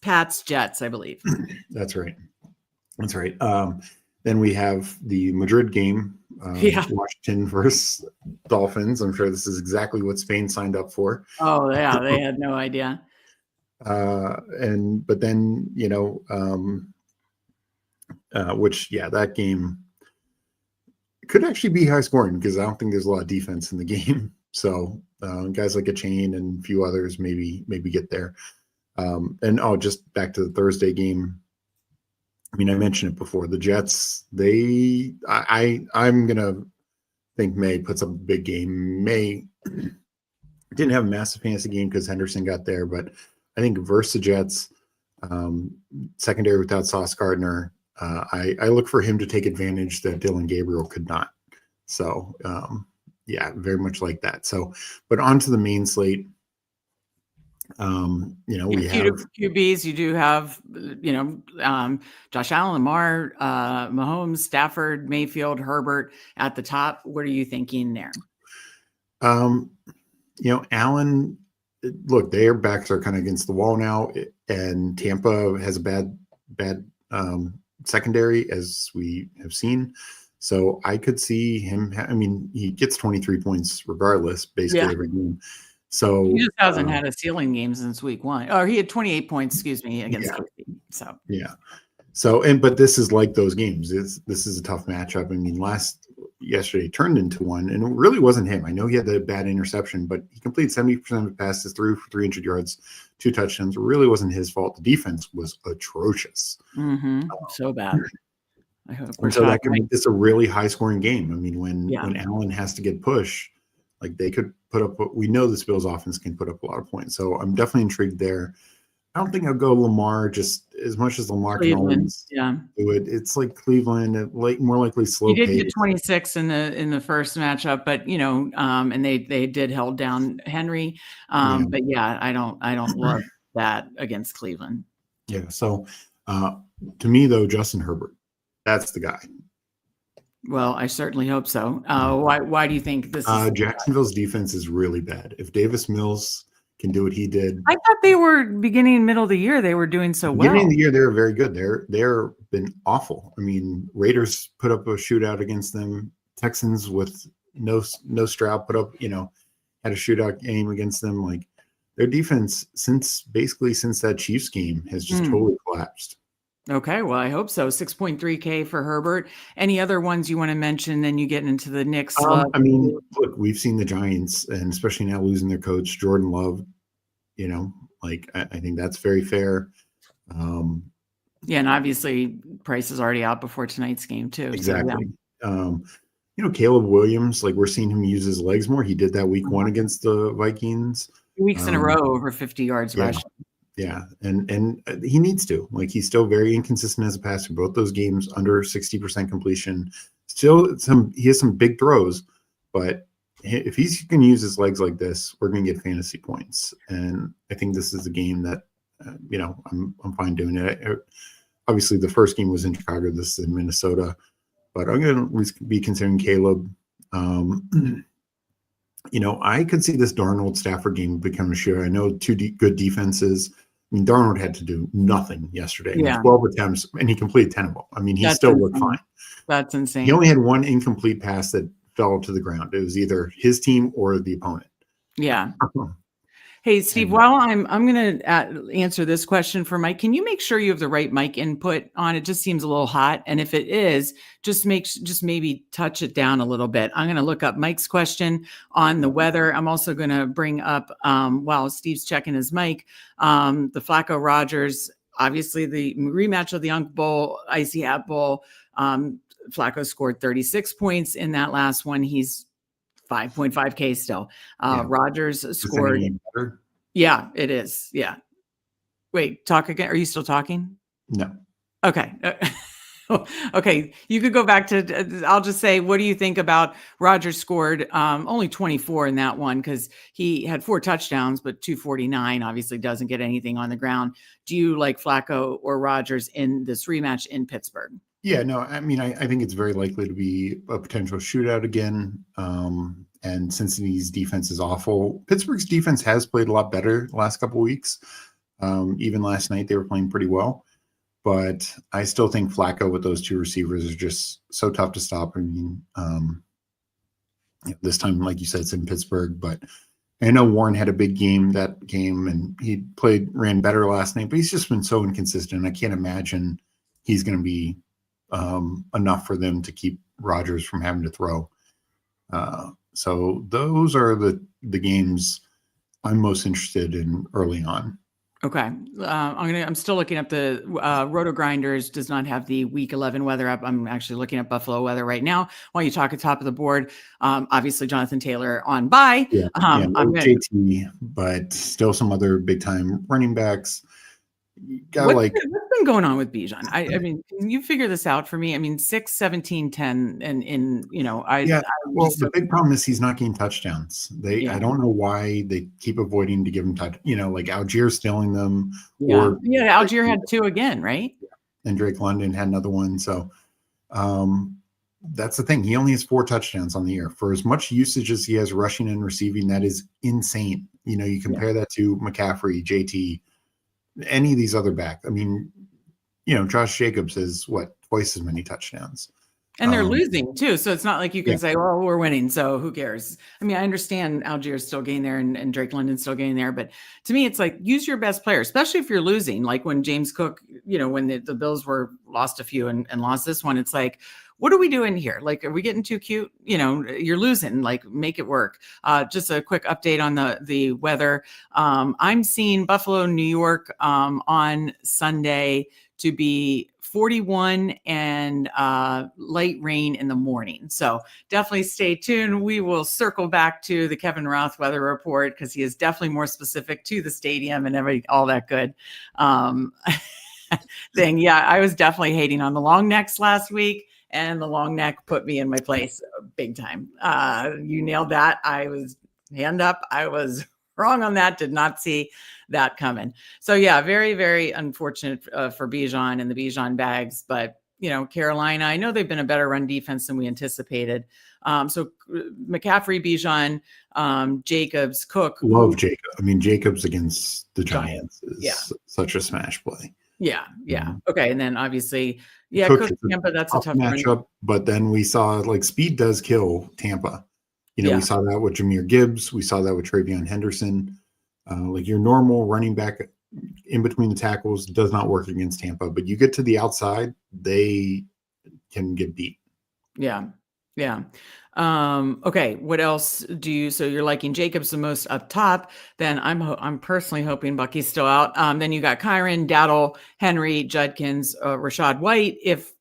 Pats Jets, I believe. That's right. Then we have the Madrid game, Washington versus Dolphins. I'm sure this is exactly what Spain signed up for. Oh yeah, they had no idea. But then that game could actually be high scoring because I don't think there's a lot of defense in the game. So guys like a chain and a few others maybe get there. Just back to the Thursday game. I mean, I mentioned it before. The Jets, I'm gonna think May puts up a big game. May didn't have a massive fantasy game because Henderson got there, but I think versus the Jets, secondary without Sauce Gardner, I look for him to take advantage that Dylan Gabriel could not. So very much like that. So, but on to the main slate. We have QBs. You do have, Josh Allen, Lamar, Mahomes, Stafford, Mayfield, Herbert at the top. What are you thinking there? Allen. Look, their backs are kind of against the wall now, and Tampa has a bad secondary, as we have seen. So I could see him. He gets 23 points regardless, basically every game. So He just hasn't had a ceiling game since week 1. Or he had 28 points, excuse me, against KC. So yeah. So but this is like those games. This is a tough matchup. I mean, yesterday turned into one, and it really wasn't him. I know he had the bad interception, but he completed 70% of the passes, threw for 300 yards, 2 touchdowns. It really wasn't his fault. The defense was atrocious. so bad. I hope And so that can make this a really high scoring game. I mean, when Allen has to get push, like they could put up. We know this Bills offense can put up a lot of points. So I'm definitely intrigued there. I don't think I'll go Lamar just as much as Lamar can always do it. It's like Cleveland, more likely slow pace. He did get 26 in the first matchup, but and they did hold down Henry. But I don't love that against Cleveland. Yeah. So to me though, Justin Herbert, that's the guy. Well, I certainly hope so. Why do you think this is Jacksonville's defense is really bad. If Davis Mills can do what he did. I thought they were beginning and middle of the year. They were doing so well. Beginning of the year, they were very good. They're been awful. I mean, Raiders put up a shootout against them. Texans with no Stroud put up, had a shootout game against them. Like their defense since that Chiefs game has just totally collapsed. Okay, well, I hope so. 6.3K for Herbert. Any other ones you want to mention? Then you get into the Knicks. I mean, look, we've seen the Giants, and especially now losing their coach, Jordan Love. I think that's very fair. And obviously, Price is already out before tonight's game too. Exactly. So, Caleb Williams, like we're seeing him use his legs more. He did that week 1 against the Vikings. 2 weeks in a row, over 50 yards rushing. Yeah, and he needs to. Like he's still very inconsistent as a passer. Both those games under 60% completion. Still, he has some big throws, but if he's going to use his legs like this, we're going to get fantasy points. And I think this is a game that I'm fine doing it. Obviously, the first game was in Chicago. This is in Minnesota, but I'm going to at least be considering Caleb. I could see this Darnold Stafford game become a shootout. I know two good defenses. I mean, Darnold had to do nothing yesterday. Yeah. 12 attempts, and he completed 10 of them. I mean, he still looked fine. That's insane. He only had one incomplete pass that fell to the ground. It was either his team or the opponent. Yeah. Hey, Steve, while I'm going to answer this question for Mike, can you make sure you have the right mic input on? It just seems a little hot. And if it is, just maybe touch it down a little bit. I'm going to look up Mike's question on the weather. I'm also going to bring up, while Steve's checking his mic, the Flacco Rodgers, obviously the rematch of the Unk Bowl, Icy Hat Bowl. Flacco scored 36 points in that last one. He's 5.5K still. Rodgers scored. Yeah, it is. Yeah. Wait, talk again. Are you still talking? No. Okay. Okay. You could go back to, I'll just say, what do you think about Rodgers scored only 24 in that one because he had 4 touchdowns, but 249 obviously doesn't get anything on the ground. Do you like Flacco or Rodgers in this rematch in Pittsburgh? Yeah, no, I mean, I think it's very likely to be a potential shootout again. And Cincinnati's defense is awful. Pittsburgh's defense has played a lot better the last couple of weeks. Even last night, they were playing pretty well. But I still think Flacco with those 2 receivers is just so tough to stop. I mean, this time, like you said, it's in Pittsburgh. But I know Warren had a big game that game, and he ran better last night. But he's just been so inconsistent. I can't imagine he's going to be enough for them to keep Rodgers from having to throw. So those are the games I'm most interested in early on. Okay. I'm still looking up the Roto Grinders does not have the week 11 weather up. I'm actually looking at Buffalo weather right now while you talk at top of the board. Obviously Jonathan Taylor on bye. I'm JT, but still some other big time running backs. What's been going on with Bijan? I mean, can you figure this out for me? I mean, 6, 17, 10, and the big problem is he's not getting touchdowns. I don't know why they keep avoiding to give him touch. Like Algier stealing them. Algier had 2 again, right? And Drake London had another one. So that's the thing. He only has 4 touchdowns on the year. For as much usage as he has rushing and receiving, that is insane. You compare that to McCaffrey, JT, any of these other backs. I mean, Josh Jacobs has twice as many touchdowns. And they're losing too. So it's not like you can Yeah. say, well, we're winning, so who cares? I mean, I understand Algiers still getting there and Drake London's still getting there. But to me, it's like use your best player, especially if you're losing. Like when James Cook, when the Bills were lost a few and lost this one, it's like, what are we doing here? Like, are we getting too cute? You're losing, like make it work. Just a quick update on the weather. I'm seeing Buffalo, New York on Sunday to be 41 and light rain in the morning. So definitely stay tuned. We will circle back to the Kevin Roth weather report because he is definitely more specific to the stadium and all that good thing. Yeah, I was definitely hating on the long necks last week, and the long neck put me in my place big time. You nailed that. I was hand up. I was wrong on that. Did not see that coming. So yeah, very, very unfortunate for Bijan and the Bijan bags. But Carolina, I know they've been a better run defense than we anticipated. So McCaffrey, Bijan, Jacobs, Cook. Love Jacob. I mean, Jacobs against the Giants is such a smash play. Yeah. Okay, and then obviously, Cook Tampa. That's a tough matchup. But then we saw like speed does kill Tampa. We saw that with Jahmyr Gibbs. We saw that with Travion Henderson. Like your normal running back in between the tackles does not work against Tampa, but you get to the outside, they can get beat. Yeah. Okay. What else so you're liking Jacobs the most up top? Then I'm personally hoping Bucky's still out. Then you got Kyron, Dowdle, Henry, Judkins, Rashad White. If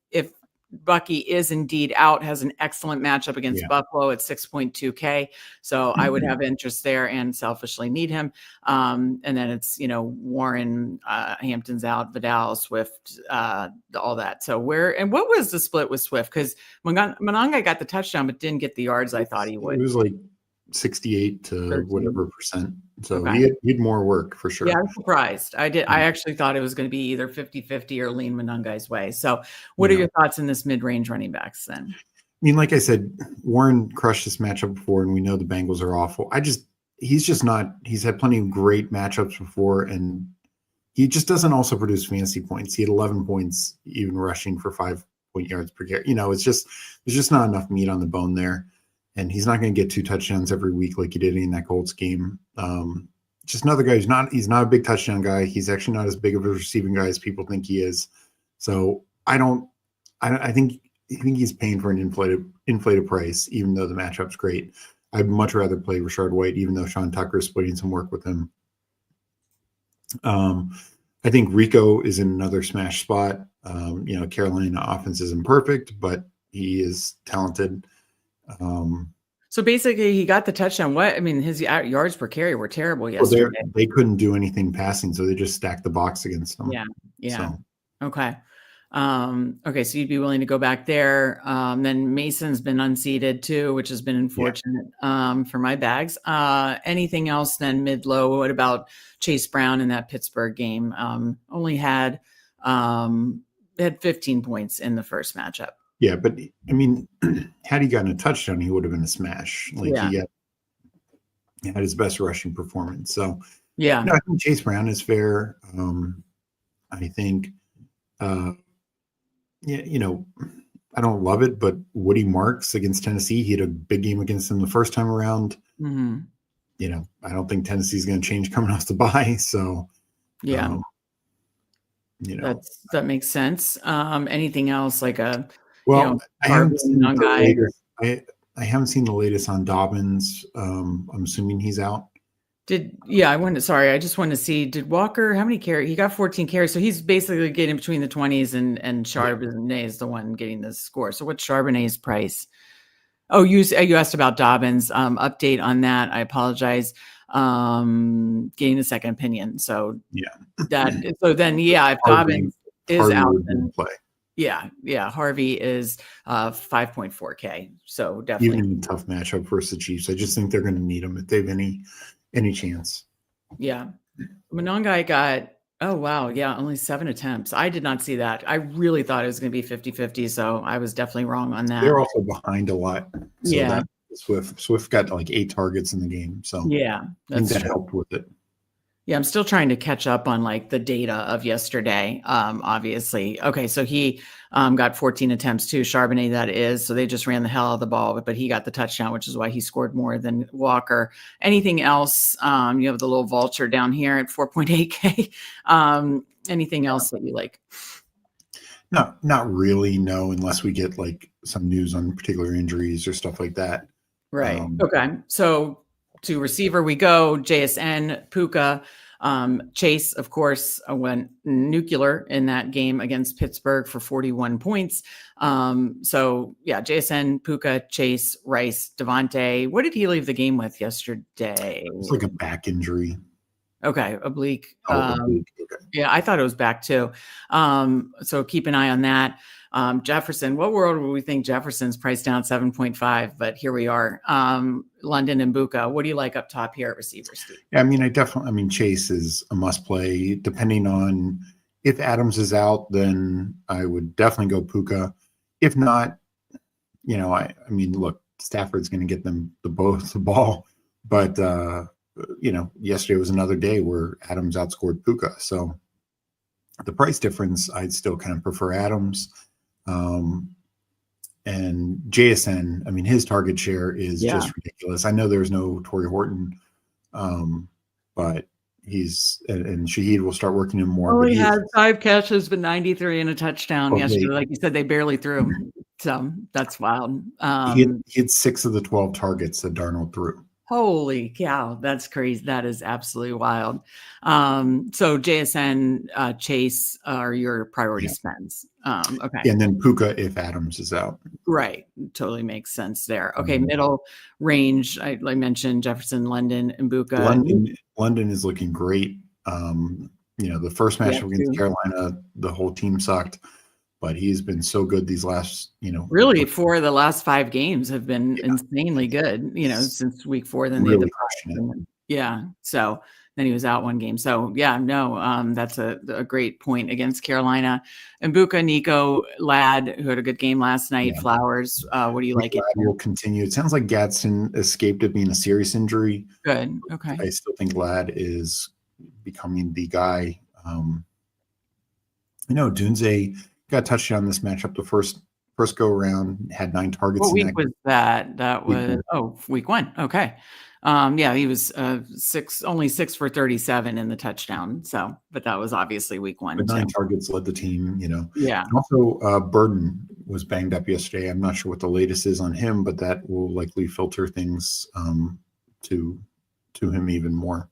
Bucky is indeed out, has an excellent matchup against Buffalo at 6.2K. So I would have interest there and selfishly need him. And then it's, Warren, Hampton's out, Vidal, Swift, all that. So what was the split with Swift? Because Mononga got the touchdown, but didn't get the yards I thought he would. It was like 68 to whatever percent. So he had more work for sure. Yeah, I'm surprised. I actually thought it was going to be either 50-50 or lean Mononga's way. So what are your thoughts in this mid-range running backs then? I mean, like I said, Warren crushed this matchup before, and we know the Bengals are awful. He's had plenty of great matchups before, and he just doesn't also produce fantasy points. He had 11 points, even rushing for 5-point yards per carry. There's just not enough meat on the bone there. And he's not going to get 2 touchdowns every week like he did in that Colts game. Just another guy he's not a big touchdown guy. He's actually not as big of a receiving guy as people think he is. So I think he's paying for an inflated price, even though the matchup's great. I'd much rather play Rashard White, even though Sean Tucker is splitting some work with him. I think Rico is in another smash spot. Carolina offense isn't perfect, but he is talented. So basically, he got the touchdown. His yards per carry were terrible yesterday. Well, they couldn't do anything passing, so they just stacked the box against them. Yeah. So. Okay. Okay, so you'd be willing to go back there. Then Mason's been unseated too, which has been unfortunate for my bags. Anything else then mid-low? What about Chase Brown in that Pittsburgh game? Only had 15 points in the first matchup. Yeah, but I mean, had he gotten a touchdown, he would have been a smash. He had his best rushing performance. So I think Chase Brown is fair. I think, I don't love it, but Woody Marks against Tennessee, he had a big game against them the first time around. Mm-hmm. I don't think Tennessee's going to change coming off the bye. So that makes sense. Anything else like a I haven't seen I haven't seen the latest on Dobbins. I'm assuming he's out. I just wanted to see, did Walker, how many carries? He got 14 carries. So he's basically getting between the 20s and Charbonnet is the one getting the score. So what's Charbonnet's price? Oh, you asked about Dobbins. Update on that. I apologize. Getting a second opinion. So if Dobbins is out, then play. Yeah. Harvey is 5.4K. So definitely even a tough matchup versus the Chiefs. I just think they're going to need him if they have any chance. Yeah. Mononga got, only 7 attempts. I did not see that. I really thought it was going to be 50-50. So I was definitely wrong on that. They're also behind a lot. So Swift got like 8 targets in the game. So I think that helped with it. Yeah, I'm still trying to catch up on like the data of yesterday. Obviously. Okay, so he got 14 attempts too, Charbonnet that is. So they just ran the hell out of the ball, but he got the touchdown, which is why he scored more than Walker. Anything else? You have the little vulture down here at 4.8K. Anything else that you like? Not really, no, unless we get like some news on particular injuries or stuff like that. Right. Okay. So to receiver we go. JSN, Puka, Chase, of course, went nuclear in that game against Pittsburgh for 41 points. So yeah, JSN, Puka, Chase, Rice, Devontae. What did he leave the game with yesterday? It's like a back injury. Okay, oblique. Oblique. Okay. Yeah, I thought it was back too. So keep an eye on that. Jefferson, what world would we think Jefferson's priced down 7.5? But here we are. London and Buka. What do you like up top here at receiver, Steve? Yeah, I mean, Chase is a must play. Depending on if Adams is out, then I would definitely go Puka. If not, I mean, look, Stafford's going to get them the ball, but yesterday was another day where Adams outscored Puka. So the price difference, I'd still kind of prefer Adams. And JSN, I mean, his target share is just ridiculous. I know there's no Torrey Horton, but he's and Shaheed will start working him more. Oh, he had 5 catches, but 93 and a touchdown yesterday. Like you said, they barely threw him. So that's wild. He had 6 of the 12 targets that Darnold threw. Holy cow, that's crazy. That is absolutely wild. So JSN, Chase are your priority spends. Okay. And then Puka if Adams is out. Right. Totally makes sense there. Okay. Middle range. I mentioned Jefferson, London, and Buka. London is looking great. The first match against Carolina, the whole team sucked. But he's been so good these last, really 4 of the last 5 games have been insanely good, since week 4. Then really So then he was out 1 game. So that's a great point against Carolina. And Buka, Nico, Ladd, who had a good game last night. Yeah. Flowers. What do you like? Ladd will continue. It sounds like Gadsden escaped it being a serious injury. Good. Okay. I still think Ladd is becoming the guy. Dunze got a touchdown this matchup the first go around, had 9 targets. What week was that? That was week 1. Okay. He was only 6 for 37 in the touchdown. So, but that was obviously week 1. But 9 targets led the team, Yeah. And also, Burden was banged up yesterday. I'm not sure what the latest is on him, but that will likely filter things to him even more.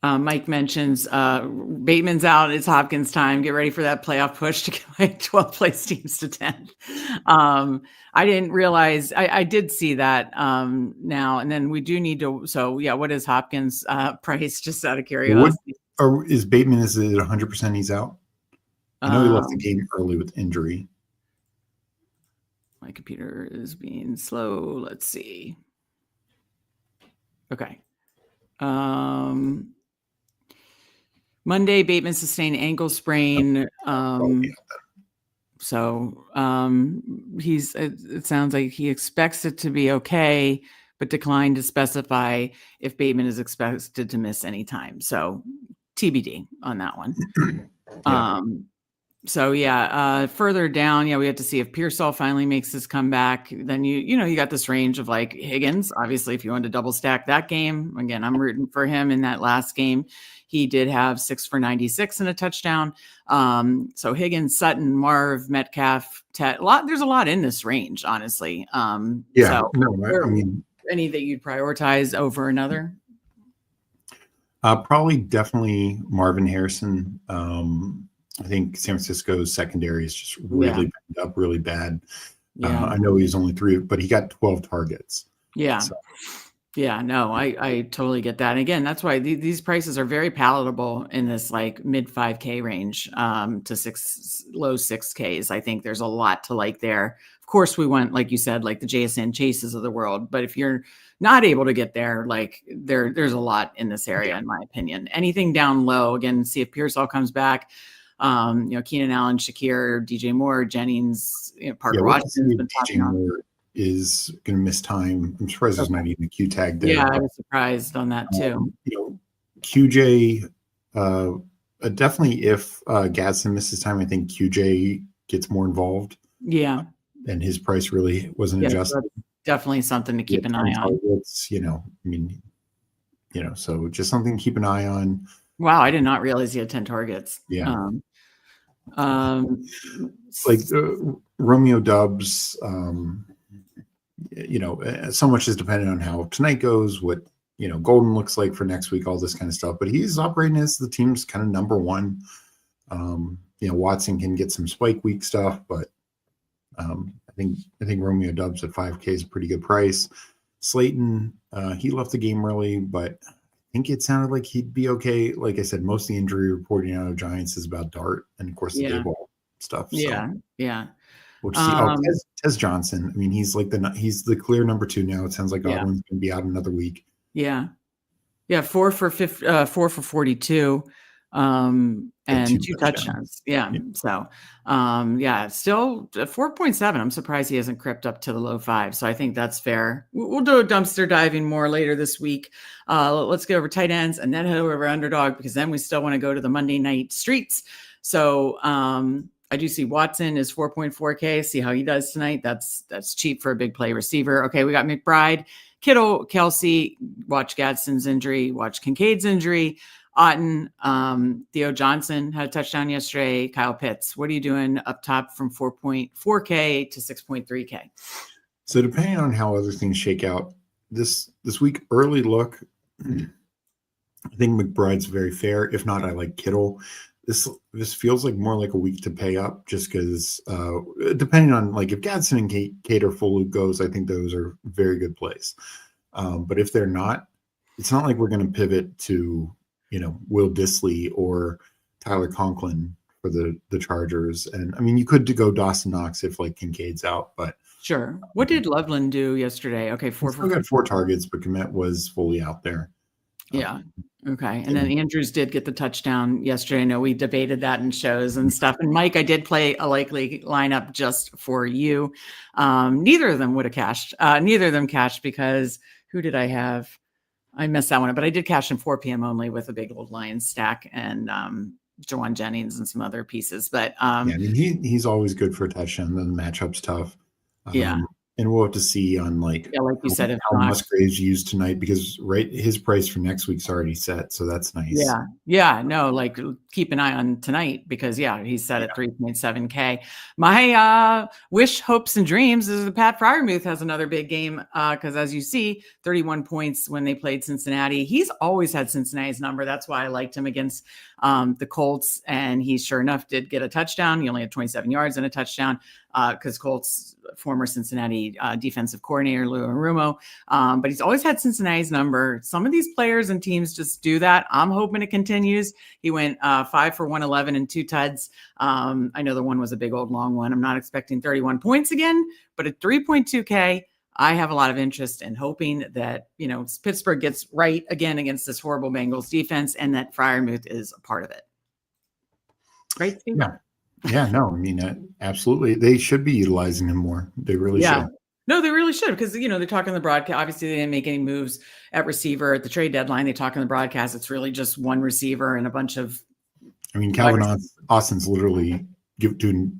Mike mentions Bateman's out. It's Hopkins time. Get ready for that playoff push to get my 12 place teams to 10. I didn't realize I did see that now. And then we do need to. So, what is Hopkins' price? Just out of curiosity. Is Bateman, is it 100% he's out? I know he left the game early with injury. My computer is being slow. Let's see. Okay. Monday, Bateman sustained ankle sprain. So it sounds like he expects it to be okay, but declined to specify if Bateman is expected to miss any time. So TBD on that one. Further down, we have to see if Pearsall finally makes his comeback. Then you got this range of like Higgins. Obviously, if you want to double stack that game, again, I'm rooting for him in that last game. He did have 6 for 96 and a touchdown. So Higgins, Sutton, Marv, Metcalf, Ted. There's a lot in this range, honestly. Any that you'd prioritize over another? Probably definitely Marvin Harrison. I think San Francisco's secondary is just really banged up, really bad. I know he's only 3, but he got 12 targets. Yeah. So. Yeah, no, I totally get that. And again, that's why these prices are very palatable in this like mid 5K range to low 6Ks. I think there's a lot to like there. Of course, we want, like you said, like the JSN Chases of the world. But if you're not able to get there, like there's a lot in this area, in my opinion. Anything down low, again, see if Pearsall comes back. Keenan Allen, Shakir, DJ Moore, Jennings, Parker Washington's been talking on. Is going to miss time. I'm surprised there's not even a Q tag there. Yeah, I was surprised on that too. QJ Definitely if Gadsden misses time, I think QJ gets more involved. Yeah. And his price really wasn't Yeah, adjusted. that's definitely something to keep an eye on. Targets, so just something to keep an eye on. Wow, I did not realize he had 10 targets. Yeah. Like Romeo Dubs, so much is dependent on how tonight goes, what Golden looks like for next week, all this kind of stuff. But he's operating as the team's kind of number one. Watson can get some spike week stuff, but I think Romeo Dubs at 5K is a pretty good price. Slayton, he left the game early, but I think it sounded like he'd be okay. Like I said, most of the injury reporting out of Giants is about Dart and of course the Daboll stuff. Yeah, so. Yeah. We'll see. Tez Johnson. I mean, he's the clear number 2 now. It sounds like Godwin's going to be out another week. Yeah. 4 for 42. And 2 touchdowns. Yeah. So, still 4.7. I'm surprised he hasn't crept up to the low 5. So I think that's fair. We'll do a dumpster diving more later this week. Let's go over tight ends and then head over underdog, because then we still want to go to the Monday night streets. So, I do see Watson is 4.4K. See how he does tonight. That's cheap for a big play receiver. Okay. We got McBride, Kittle, Kelsey, watch Gadsden's injury, watch Kincaid's injury. Otten, Theo Johnson had a touchdown yesterday. Kyle Pitts. What are you doing up top from 4.4K to 6.3K? So depending on how other things shake out this week, early look, I think McBride's very fair. If not, I like Kittle. This feels like more like a week to pay up, just because depending on if Gadsden and Kate or Full goes, I think those are very good plays. But if they're not, it's not like we're going to pivot to Will Dissly or Tyler Conklin for the Chargers. And I mean, you could go Dawson Knox if Kincaid's out, but sure. What did Loveland do yesterday? Okay, 4 for 4 targets, but Kmet was fully out there. Yeah. Okay. And then Andrews did get the touchdown yesterday. I know we debated that in shows and stuff. And Mike, I did play a likely lineup just for you. Neither of them would have cashed. Neither of them cashed because who did I have? I missed that one, but I did cash in 4 p.m. only with a big old Lions stack and Jawan Jennings and some other pieces. But I mean, he's always good for a touchdown. The matchup's tough. And we'll have to see on like you said, how Musgrave's used tonight, because his price for next week's already set, so that's nice. No, keep an eye on tonight, because he's set at 3.7K. My wish, hopes, and dreams is that Pat Freiermuth has another big game, because as you see, 31 points when they played Cincinnati. He's always had Cincinnati's number. That's why I liked him against the Colts, and he sure enough did get a touchdown. He only had 27 yards and a touchdown, because Colts former Cincinnati defensive coordinator Lou Arumo, but he's always had Cincinnati's number. Some of these players and teams just do that. I'm hoping it continues. He went 5 for 111 and 2 tuds. I know the one was a big old long one. I'm not expecting 31 points again, but at 3.2K, I have a lot of interest in hoping that Pittsburgh gets right again against this horrible Bengals defense, and that Freiermuth is a part of it. Right, Steve? Yeah, no, I mean, absolutely. They should be utilizing him more. They really should. No, they really should, because, they're talking the broadcast. Obviously, they didn't make any moves at receiver at the trade deadline. They talk in the broadcast. It's really just one receiver and a bunch of. I mean, Calvin Austin's literally doing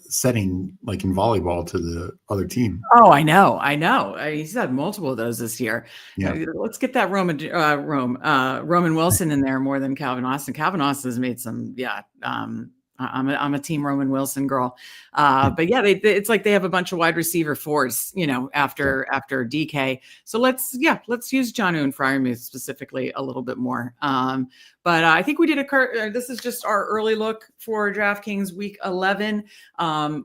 setting in volleyball to the other team. Oh, I know. He's had multiple of those this year. Yeah. Let's get that Roman Wilson in there more than Calvin Austin. Calvin Austin has made some, I'm a team Roman Wilson girl. But it's like they have a bunch of wide receiver fours, after DK. So let's use Jonnu and Freiermuth specifically a little bit more. But I think we did this is just our early look for DraftKings week 11.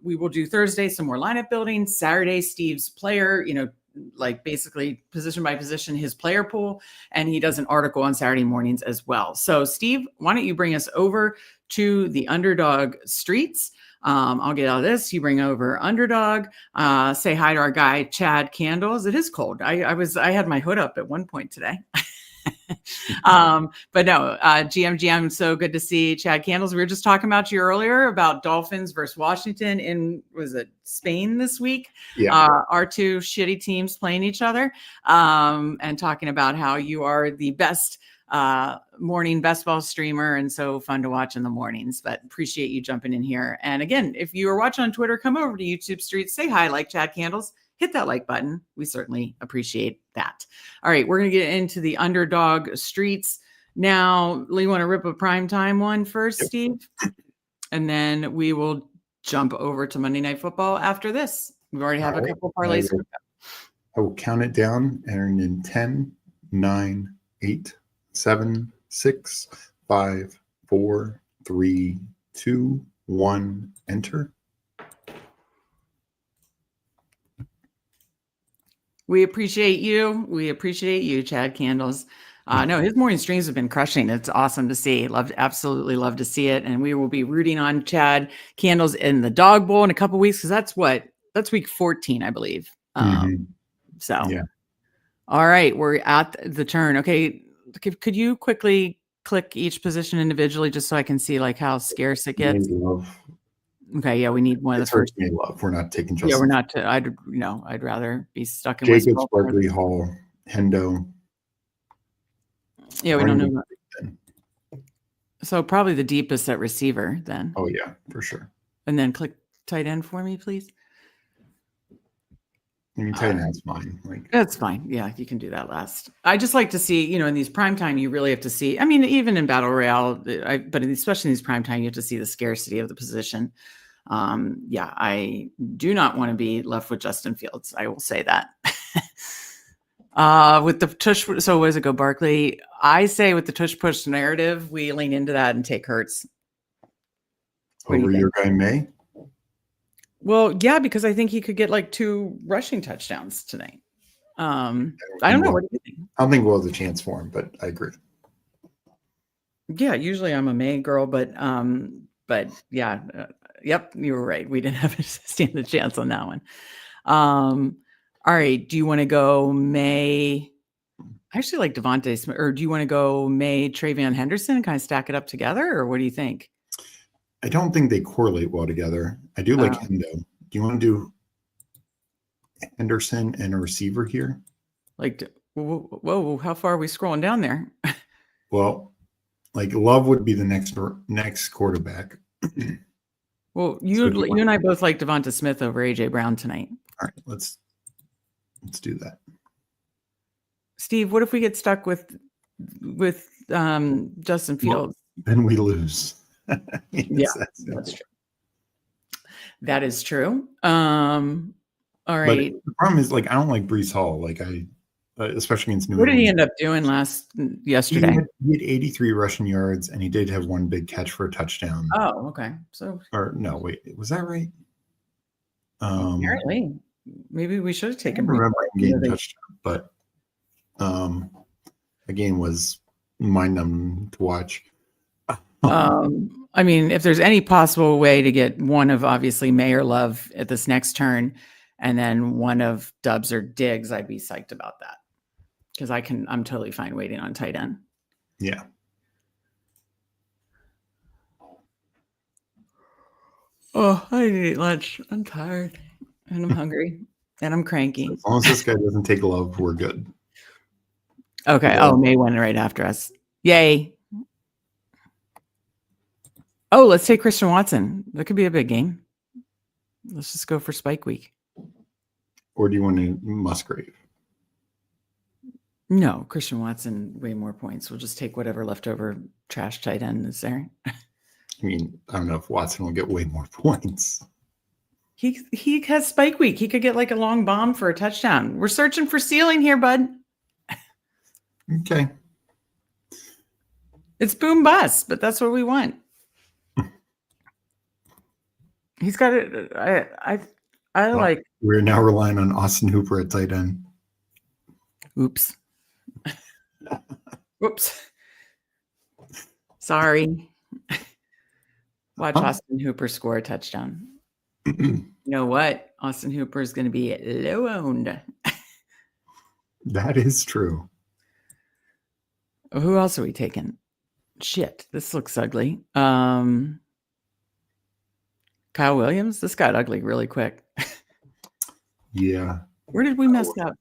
We will do Thursday, some more lineup building. Saturday, Steve's player, basically position by position, his player pool. And he does an article on Saturday mornings as well. So Steve, why don't you bring us over to the underdog streets? I'll get out of this. You bring over underdog. Say hi to our guy, Chad Candles. It is cold. I had my hood up at one point today. But no, GM, so good to see Chad Candles. We were just talking about you earlier about Dolphins versus Washington in, was it Spain this week? Yeah. Our 2 shitty teams playing each other, and talking about how you are the best morning best ball streamer, and so fun to watch in the mornings. But appreciate you jumping in here. And again, if you are watching on Twitter, come over to YouTube Streets, say hi, like Chad Candles, hit that like button. We certainly appreciate that. All right, we're going to get into the underdog streets now. You want to rip a primetime one first, Steve? And then we will jump over to Monday Night Football after this. We already have a couple parlays. I will count it down, and in 10, 9, 8, 7, 6, 5, 4, 3, 2, 1, enter. We appreciate you. We appreciate you, Chad Candles. No, his morning streams have been crushing. It's awesome to see. Absolutely love to see it. And we will be rooting on Chad Candles in the Dog Bowl in a couple weeks, because that's week 14, I believe. So, yeah. All right, we're at the turn. Okay, could you quickly click each position individually just so I can see like how scarce it gets? Okay, yeah, we need one of the first. Love. We're not taking Justin. Yeah, we're not. I'd rather be stuck in Jacobs, Barkley, Hall, Hendo. Yeah, we don't know. So probably the deepest at receiver then. Oh yeah, for sure. And then click tight end for me, please. I mean, tight end's fine. That's fine. Yeah, you can do that last. I just like to see, in these primetime, you really have to see. I mean, even in Battle Royale, but especially in these primetime, you have to see the scarcity of the position. Yeah, I do not want to be left with Justin Fields. I will say that. With the tush, so where does it go, Barkley? I say with the tush push narrative, we lean into that and take Hurts. Over your guy May? Well, yeah, because I think he could get like 2 rushing touchdowns tonight. I don't know. What do you think? I don't think we'll have a chance for him, but I agree. Yeah, usually I'm a May girl, but yeah, yep, you were right. We didn't have a stand a chance on that one. All right, do you want to go May? I actually like Devontae Smith, or do you want to go May, Travion Henderson, and kind of stack it up together, or what do you think? I don't think they correlate well together. I do like Hendo. Do you want to do Henderson and a receiver here? Like, whoa, how far are we scrolling down there? Well, like Love would be the next quarterback. Well, you and I both like Devonta Smith over AJ Brown tonight. All right, let's do that. Steve, what if we get stuck with Justin Fields? Then we lose. Yes, that's true. That is true. All right. But the problem is, I don't like Breece Hall. Especially against New England. What did he end up doing yesterday? He had 83 rushing yards, and he did have 1 big catch for a touchdown. Oh, okay. No, wait, was that right? Apparently, maybe we should have taken. I remember him getting a touchdown, but again, was mind-numbing to watch. I mean, if there's any possible way to get one of obviously May or Love at this next turn, and then one of Dubs or Diggs, I'd be psyched about that, because I'm totally fine waiting on tight end. Yeah. Oh, I need to eat lunch. I'm tired and I'm hungry and I'm cranky. As long as this guy doesn't take Love, we're good. Okay. Oh, May went right after us. Yay. Oh, let's take Christian Watson. That could be a big game. Let's just go for Spike Week. Or do you want to Musgrave? No, Christian Watson, way more points. We'll just take whatever leftover trash tight end is there. I mean, I don't know if Watson will get way more points. He has Spike Week. He could get like a long bomb for a touchdown. We're searching for ceiling here, bud. Okay. It's boom bust, but that's what we want. He's got it. I like. We're now relying on Austin Hooper at tight end. Oops. Whoops. Sorry. Watch Austin Hooper score a touchdown. You know what? Austin Hooper is going to be low owned. That is true. Who else are we taking? Shit, this looks ugly. Kyle Williams? This got ugly really quick. Yeah. Where did we mess up?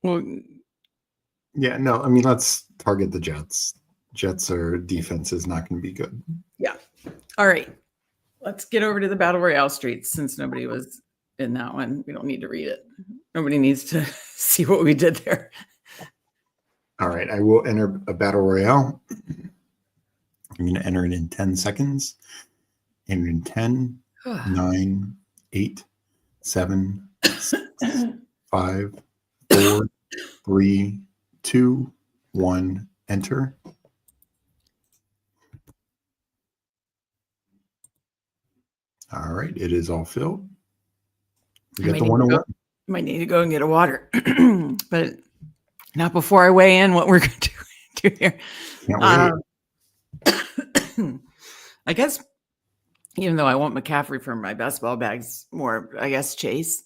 Well, Yeah, no, I mean, let's target the Jets. Jets, are defense is not going to be good. yeah. All right. Let's get over to the Battle Royale streets since nobody was in that one. We don't need to read it. Nobody needs to see what we did there. All right, I will enter a battle royale. I'm going to enter it in 10 seconds. Enter in 10, 9, 8, 7, 6, 5, 4, 3, 2, 1. Enter. All right, it is all filled. We got the 101. Might need to go and get a water, but not before I weigh in what we're going to do here. Can't wait. I guess, even though I want McCaffrey for my best ball bags more, I guess Chase.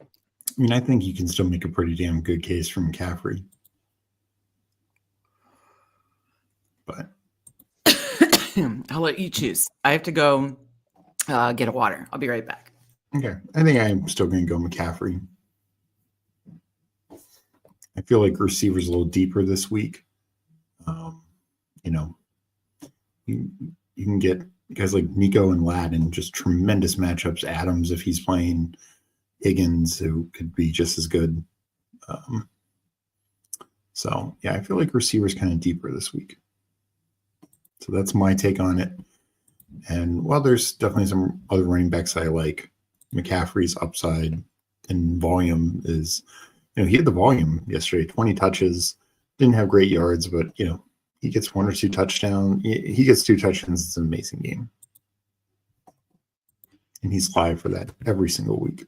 I mean, I think you can still make a pretty damn good case for McCaffrey. But I'll let you choose. I have to go get a water. I'll be right back. okay, I think I'm still going to go McCaffrey. I feel like receivers a little deeper this week. You know, you can get guys like Nico and Ladd in just tremendous matchups. Adams, if he's playing, Higgins, who could be just as good. So, yeah, I feel like receivers kind of deeper this week. So that's my take on it. And while there's definitely some other running backs I like, McCaffrey's upside and volume is, he had the volume yesterday, 20 touches, didn't have great yards, but, he gets 1 or 2 touchdowns. He gets 2 touchdowns. It's an amazing game. And he's live for that every single week.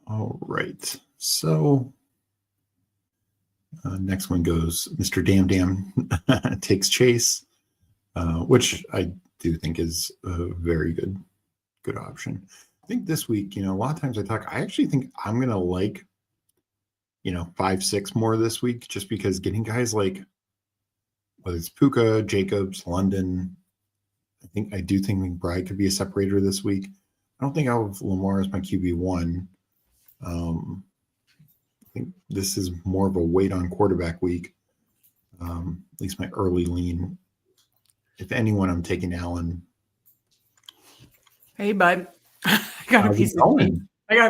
All right. So next one goes Mr. Damn Damn takes Chase, which I do think is a very good option. I think this week, a lot of times I actually think I'm going to like, 5-6 more this week, just because getting guys like, whether it's Puka, Jacobs, London, I do think McBride could be a separator this week. I don't think I'll have Lamar as my QB1. I think this is more of a weight on quarterback week. At least my early lean. If anyone, I'm taking Allen. Hey, bud. I got a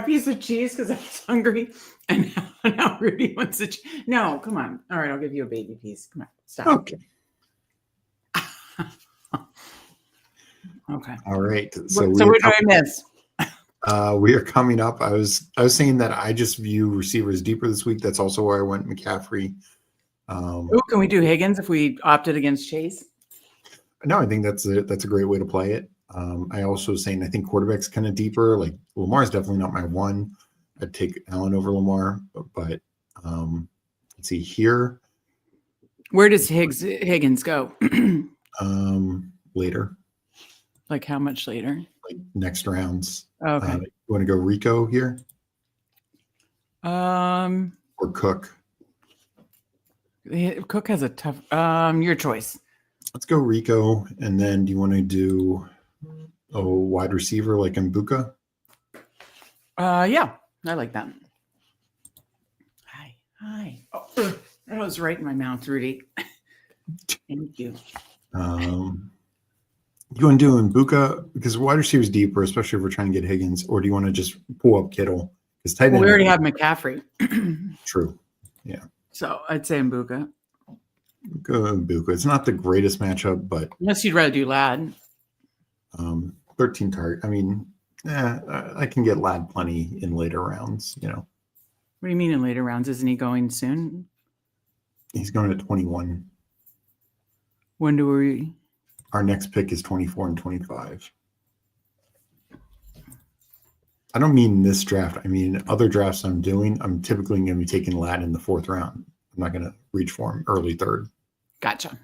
piece of cheese because I was hungry, and now Rudy wants to. No, come on. All right, I'll give you a baby piece. Come on, stop. Okay. Okay. All right. So what do I miss? We are coming up. I was saying that I just view receivers deeper this week. That's also where I went McCaffrey. Can we do Higgins if we opted against Chase? No, I think that's a great way to play it. I also was saying I think quarterback's kind of deeper. Like Lamar's definitely not my one. I'd take Allen over Lamar, but let's see here. Where does Higgins go? Later. Like how much later? Like next rounds. Okay. You want to go Rico here? Or Cook? Cook has a tough. Your choice. Let's go Rico, and then do you want to do a wide receiver like Mbuka? Yeah, I like that. Hi. Oh, that was right in my mouth, Rudy. Thank you. You want to do Mbuka because wide receiver is deeper, especially if we're trying to get Higgins, or do you want to just pull up Kittle? Because tight end. We already have McCaffrey. True. Yeah. So I'd say Mbuka. Go Mbuka. It's not the greatest matchup, but unless you'd rather do Ladd. 13 target. I mean, I can get Ladd plenty in later rounds. What do you mean in later rounds? Isn't he going soon? He's going at 21. When do we? Our next pick is 24 and 25. I don't mean this draft. I mean other drafts I'm doing. I'm typically going to be taking Ladd in the 4th round. I'm not going to reach for him early 3rd. Gotcha.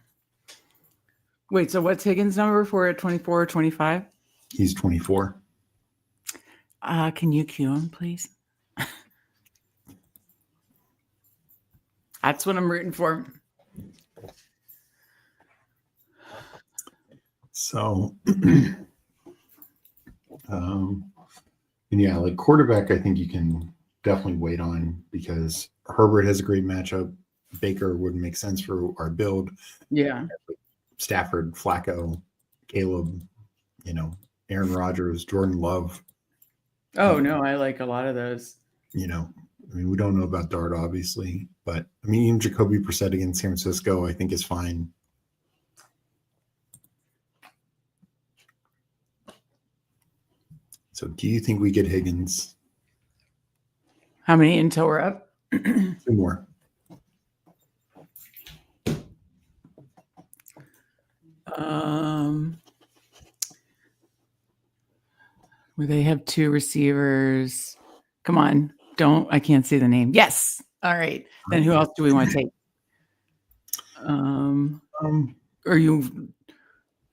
Wait, so what's Higgins' number for at 24 or 25? He's 24. Can you cue him, please? That's what I'm rooting for. So, and yeah, like quarterback, I think you can definitely wait on because Herbert has a great matchup. Baker wouldn't make sense for our build. Yeah. Stafford, Flacco, Caleb, Aaron Rodgers, Jordan Love. Oh no, I like a lot of those. I mean, we don't know about Dart, obviously, but I mean, even Jacoby Brissett against San Francisco, I think is fine. So, do you think we get Higgins? How many until we're up? 2 more. Where they have 2 receivers. Come on, I can't see the name. Yes. All right. Then who else do we want to take? Or you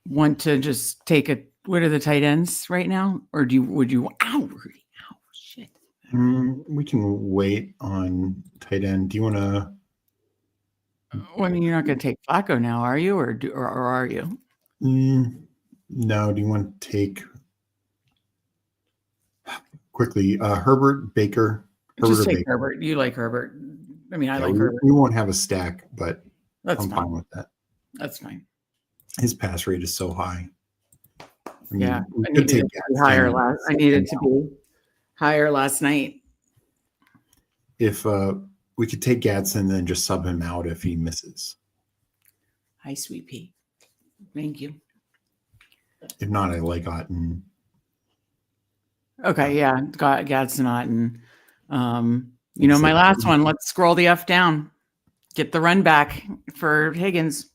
want to just take what are the tight ends right now? Or would you, shit. We can wait on tight end. Do you want to? Well, I mean, you're not going to take Flacco now, are you? Or are you? No. Do you want to take quickly Herbert, Baker? Just take Herbert. You like Herbert. I mean, I like Herbert. We won't have a stack, but I'm fine with that. That's fine. His pass rate is so high. I needed to be higher last night. If we could take Gadsden, then just sub him out if he misses. Hi, Sweet Pea. Thank you. If not, I like Otten. Okay, yeah, Gadsden Otten. My last one. Let's scroll the F down. Get the run back for Higgins.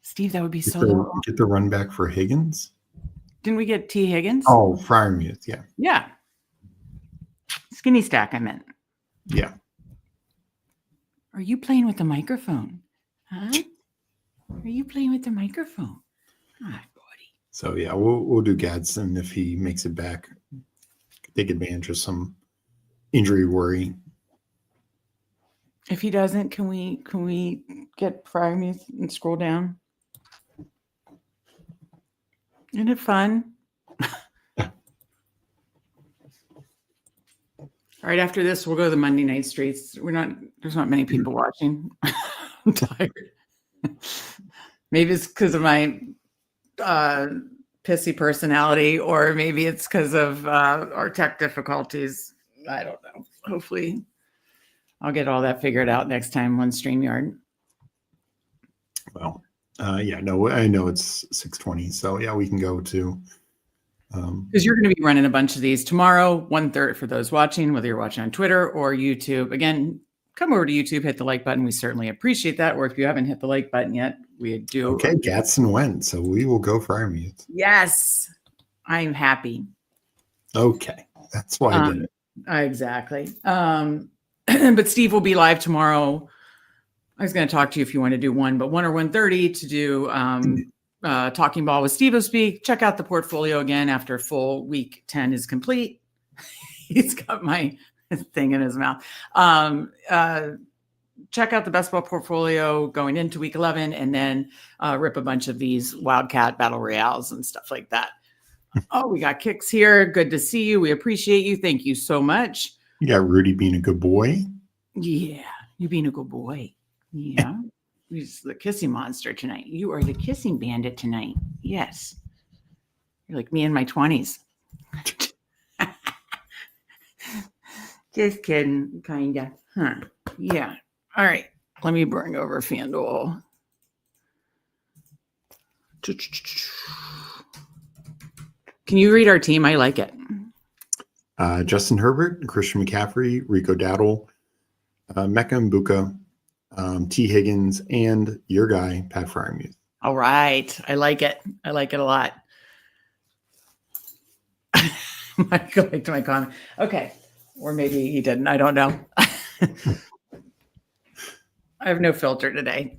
Steve, that would be so. Get the run back for Higgins. Didn't we get T. Higgins? Oh, Freiermuth, yeah. Yeah. Skinny stack, I meant. Yeah. Are you playing with the microphone? Huh? Are you playing with the microphone? Ah, buddy. So yeah, we'll do Gadsden if he makes it back. Take advantage of some injury worry. If he doesn't, can we get Freiermuth and scroll down? Isn't it fun? All right, after this, we'll go to the Monday night streets. There's not many people watching. I'm tired. Maybe it's because of my pissy personality, or maybe it's because of our tech difficulties. I don't know. Hopefully, I'll get all that figured out next time on StreamYard. Well, I know it's 6:20, so yeah, we can go to. Because you're going to be running a bunch of these tomorrow, 1:30 for those watching, whether you're watching on Twitter or YouTube. Again, come over to YouTube, hit the like button. We certainly appreciate that. Or if you haven't hit the like button yet, we do. Okay, Gadsden went, so we will go Freiermuth. Yes, I'm happy. Okay, that's why I did it. Exactly. But Steve will be live tomorrow. I was going to talk to you if you want to do 1 or 1:30 to do Talking Ball with Steve O'Speak. Check out the portfolio again after full week 10 is complete. He's got my thing in his mouth. Check out the best ball portfolio going into week 11 and then rip a bunch of these Wildcat Battle Royales and stuff like that. Oh, we got Kicks here. Good to see you. We appreciate you. Thank you so much. You got Rudy being a good boy. Yeah, you being a good boy. Yeah. He's the kissing monster tonight. You are the kissing bandit tonight. Yes. You're like me in my 20s. Just kidding, kind of. Huh. Yeah. All right. Let me bring over FanDuel. Can you read our team? I like it. Justin Herbert, Christian McCaffrey, Rico Dowdle, Mecca Mbuka, T. Higgins, and your guy, Pat Freiermuth. All right. I like it. I like it a lot. Michael liked my comment. Okay. Or maybe he didn't. I don't know. I have no filter today.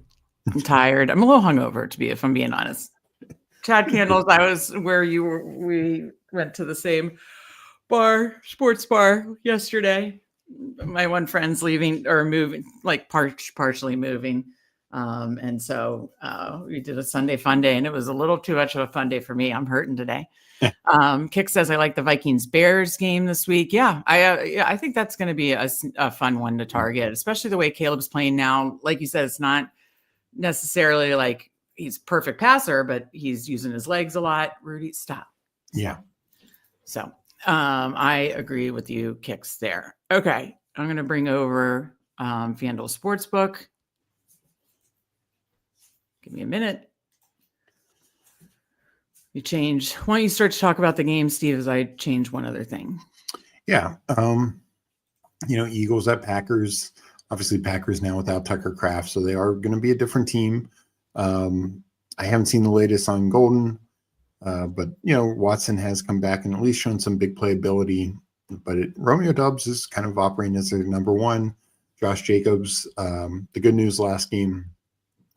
I'm tired. I'm a little hungover, if I'm being honest. Chad Candles, I was where you were. We went to the same sports bar yesterday. My one friend's leaving or moving, like partially moving. And so we did a Sunday fun day, and it was a little too much of a fun day for me. I'm hurting today. Kick says, I like the Vikings Bears game this week. Yeah, I think that's going to be a fun one to target, especially the way Caleb's playing now. Like you said, it's not necessarily like he's a perfect passer, but he's using his legs a lot. Rudy, stop. Yeah. So I agree with you, Kicks there. Okay, I'm going to bring over FanDuel Sportsbook. Give me a minute. You change. Why don't you start to talk about the game, Steve, as I change one other thing? Yeah. Eagles at Packers. Obviously, Packers now without Tucker Kraft, so they are going to be a different team. I haven't seen the latest on Golden, but Watson has come back and at least shown some big playability. But Romeo Doubs is kind of operating as their number one. Josh Jacobs, the good news last game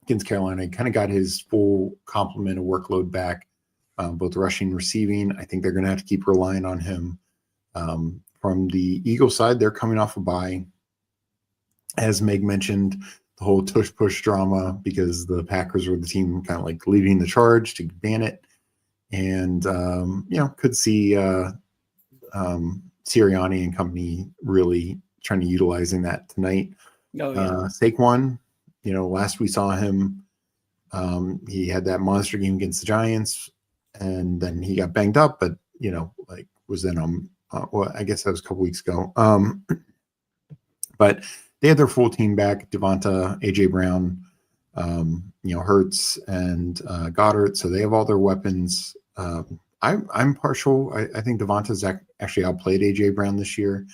against Carolina, kind of got his full complement of workload back, both rushing and receiving. I think they're going to have to keep relying on him. From the Eagles side, they're coming off a bye. As Meg mentioned, the whole tush-push drama because the Packers were the team kind of like leading the charge to ban it. And, could see Sirianni and company really trying to utilizing that tonight. Oh, yeah. Saquon, last we saw him, he had that monster game against the Giants, and then he got banged up, but, was then I guess that was a couple weeks ago. But they had their full team back, Devonta, A.J. Brown, Hurts, and Goddard, so they have all their weapons. I'm partial. I think Devonta's actually outplayed A.J. Brown this year.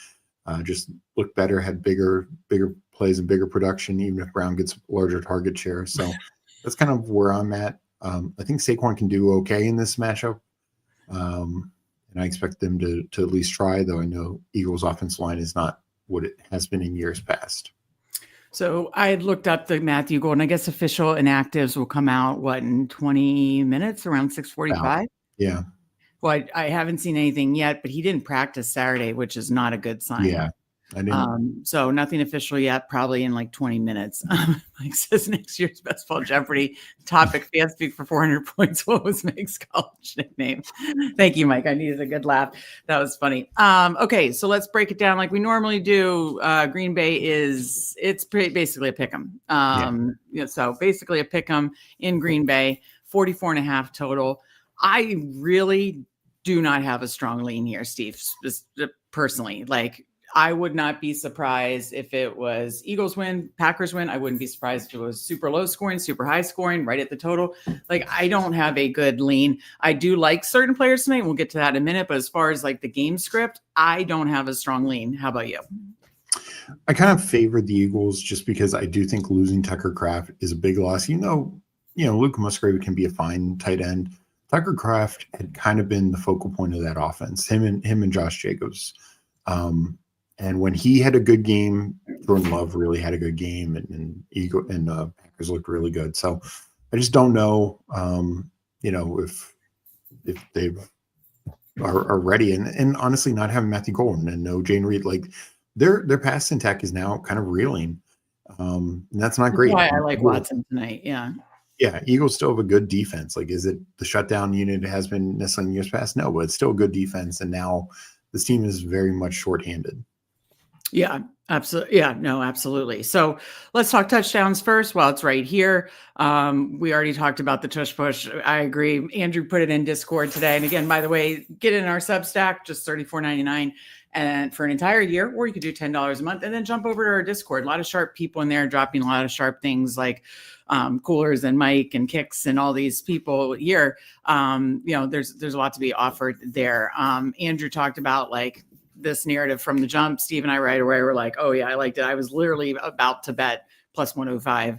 Just looked better, had bigger plays and bigger production, even if Brown gets a larger target share. So that's kind of where I'm at. I think Saquon can do okay in this matchup. And I expect them to at least try, though I know Eagles' offensive line is not what it has been in years past. So I had looked up the Matthew Golden. I guess official inactives will come out, in 20 minutes, around 6:45? Yeah. Well, I haven't seen anything yet, but he didn't practice Saturday, which is not a good sign. Yeah. I didn't. So nothing official yet, probably in like 20 minutes. Mike says next year's Best Ball Jeopardy topic, fans speak for 400 points. What was Mike's college nickname? Thank you, Mike. I needed a good laugh. That was funny. Okay, so let's break it down like we normally do. Green Bay it's basically a pick 'em. So basically a pick 'em in Green Bay, 44.5 total. I really do not have a strong lean here, Steve, personally. Like, I would not be surprised if it was Eagles win, Packers win. I wouldn't be surprised if it was super low scoring, super high scoring, right at the total. Like, I don't have a good lean. I do like certain players tonight. We'll get to that in a minute. But as far as like the game script, I don't have a strong lean. How about you? I kind of favored the Eagles just because I do think losing Tucker Kraft is a big loss. Luke Musgrave can be a fine tight end. Tucker Kraft had kind of been the focal point of that offense, him and Josh Jacobs. And when he had a good game, Jordan Love really had a good game, and Packers looked really good. So I just don't know, if they are ready. And honestly, not having Matthew Golden and no Jane Reed, like their pass attack is now kind of reeling. And that's not great. That's why I like Watson tonight. Yeah. Yeah, Eagles still have a good defense. Like, is it the shutdown unit it has been necessarily in years past? No, but it's still a good defense. And now this team is very much shorthanded. Yeah, absolutely. Yeah, no, absolutely. So let's talk touchdowns first. Well, it's right here. We already talked about the tush push. I agree. Andrew put it in Discord today. And again, by the way, get in our Substack, just $34.99 and for an entire year, or you could do $10 a month and then jump over to our Discord. A lot of sharp people in there dropping a lot of sharp things like Coolers and Mike and Kicks and all these people here. There's a lot to be offered there. Andrew talked about like this narrative from the jump. Steve and I right away were like, oh yeah, I liked it. I was literally about to bet plus 105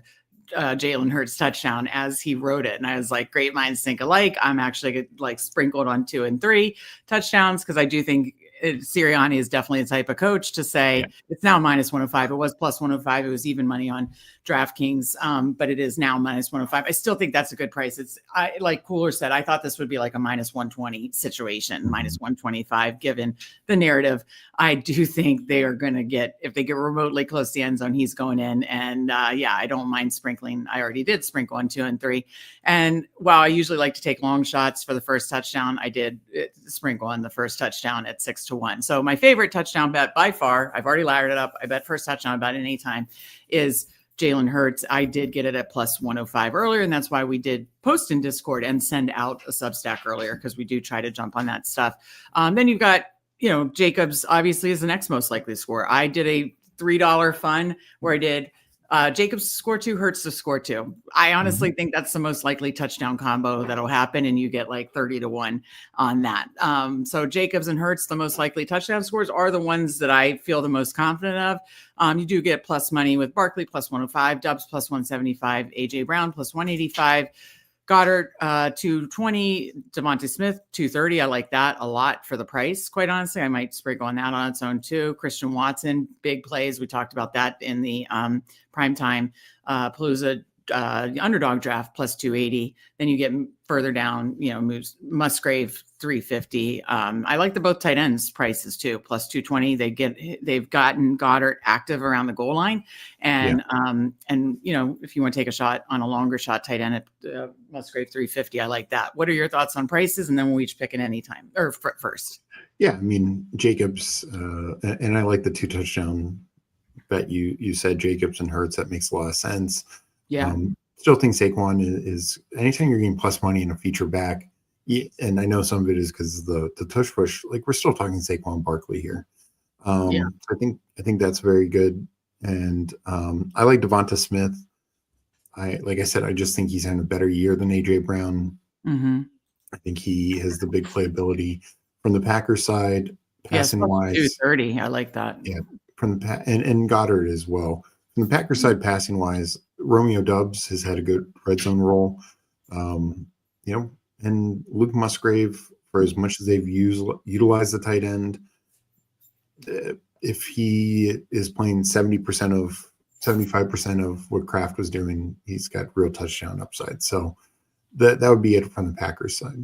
Jalen Hurts touchdown as he wrote it. And I was like, great minds think alike. I'm actually like sprinkled on 2 and 3 touchdowns because I do think Sirianni is definitely the type of coach to say it's now minus 105. It was plus 105. It was even money on DraftKings, but it is now minus 105. I still think that's a good price. Like Cooler said, I thought this would be like a minus 120 situation, minus 125, given the narrative. I do think they are going to get, if they get remotely close to the end zone, he's going in. And I don't mind sprinkling. I already did sprinkle on 2 and 3. And while I usually like to take long shots for the first touchdown, I did sprinkle on the first touchdown at 6-1. So my favorite touchdown bet by far, I've already layered it up. I bet first touchdown about any time, is Jalen Hurts. I did get it at plus 105 earlier, and that's why we did post in Discord and send out a Substack earlier, because we do try to jump on that stuff. Then you've got, Jacobs obviously is the next most likely score. I did a $3 fun where I did Jacobs to score 2, Hurts to score 2. I honestly think that's the most likely touchdown combo that'll happen, and you get like 30-1 on that. So Jacobs and Hurts, the most likely touchdown scores, are the ones that I feel the most confident of. You do get plus money with Barkley plus 105, Dubs plus 175, AJ Brown plus 185, Goddard 220, Devontae Smith 230. I like that a lot for the price. Quite honestly, I might sprinkle on that on its own too. Christian Watson, big plays. We talked about that in the primetime Palooza underdog draft plus 280. Then you get further down, moves Musgrave 350. I like the both tight ends prices too, plus 220. They've gotten Goddard active around the goal line, and if you want to take a shot on a longer shot tight end at Musgrave 350, I like that. What are your thoughts on prices? And then we'll each pick it anytime or first. Yeah, I mean Jacobs, and I like the 2 touchdown bet you said, Jacobs and Hurts. That makes a lot of sense. Yeah. Still think Saquon is anytime you're getting plus money in a feature back, and I know some of it is because the tush push, like we're still talking Saquon Barkley here. So I think that's very good. And I like Devonta Smith. Like I said, I just think he's having a better year than AJ Brown. Mm-hmm. I think he has the big playability from the Packers side, passing wise. 230. I like that. Yeah, from the and Goddard as well. From the Packers side, passing wise, Romeo Dubs has had a good red zone role. And Luke Musgrave, for as much as they've utilized the tight end, if he is playing 75% of what Kraft was doing, he's got real touchdown upside. So that would be it from the Packers side.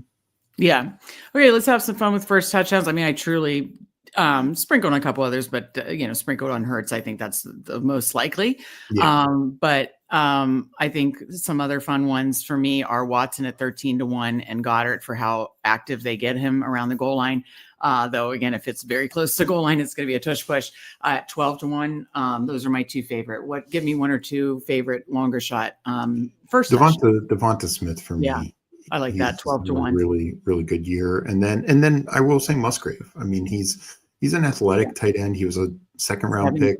Yeah. Okay, let's have some fun with first touchdowns. I mean, I truly sprinkled on a couple others, but sprinkled on Hurts. I think that's the most likely. Yeah. But I think some other fun ones for me are Watson at 13-1 and Goddard for how active they get him around the goal line. Though again, if it's very close to goal line, it's going to be a tush push at 12-1. Those are my 2 favorite. Give me 1 or 2 favorite longer shot. First, Devonta Smith for me. Yeah, I like that 12-1. Really, really good year. And then I will say Musgrave. I mean, he's an athletic tight end. He was a 2nd round pick.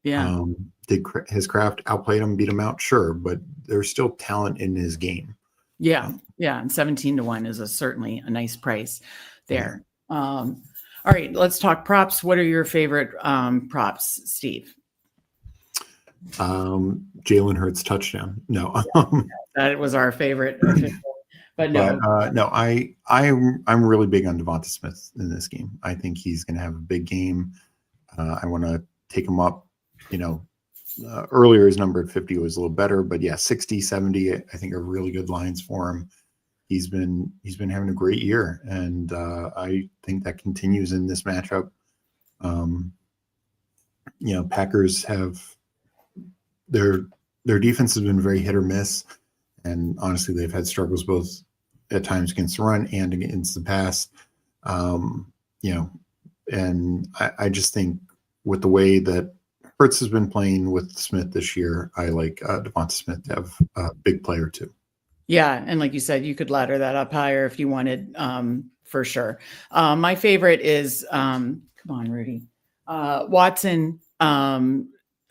Yeah. Did his Kraft outplayed him, beat him out? Sure, but there's still talent in his game. Yeah, and 17-1 is certainly a nice price there. All right, let's talk props. What are your favorite props, Steve? Jalen Hurts touchdown. No, that was our favorite. But no, I'm really big on Devonta Smith in this game. I think he's going to have a big game. I want to take him up. Earlier his number at 50 was a little better, but 60, 70, I think are really good lines for him. He's been having a great year, and I think that continues in this matchup. Packers have their defense has been very hit or miss, and honestly, they've had struggles both at times against the run and against the pass. And I just think with the way that Hurts has been playing with Smith this year, I like Devonta Smith to have a big player too. Yeah, and like you said, you could ladder that up higher if you wanted, for sure. My favorite is, come on, Rudy, Watson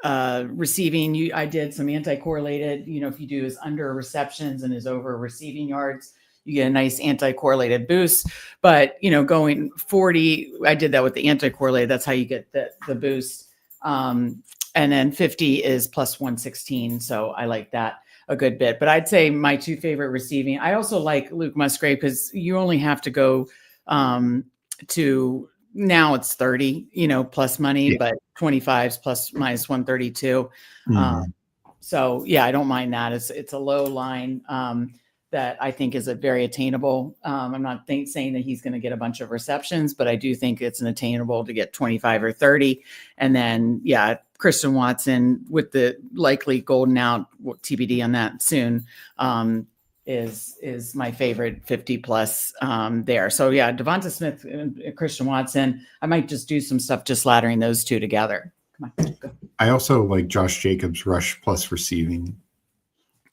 receiving. I did some anti-correlated. If you do his under receptions and his over receiving yards, you get a nice anti-correlated boost. But going 40, I did that with the anti-correlated. That's how you get the boost. And then 50 is plus 116. So I like that a good bit, but I'd say my 2 favorite receiving. I also like Luke Musgrave because you only have to go to now it's 30, plus money, Yeah. but 25s plus minus 132. Mhm. So yeah, I don't mind that. It's a low line that I think is a very attainable. I'm not saying that he's going to get a bunch of receptions, but I do think it's an attainable to get 25 or 30. And then Christian Watson with the likely golden out TBD on that soon. Is my favorite 50 plus there. So yeah, Devonta Smith and Christian Watson. I might just do some stuff just laddering those two together. Come on, go. I also like Josh Jacobs rush plus receiving.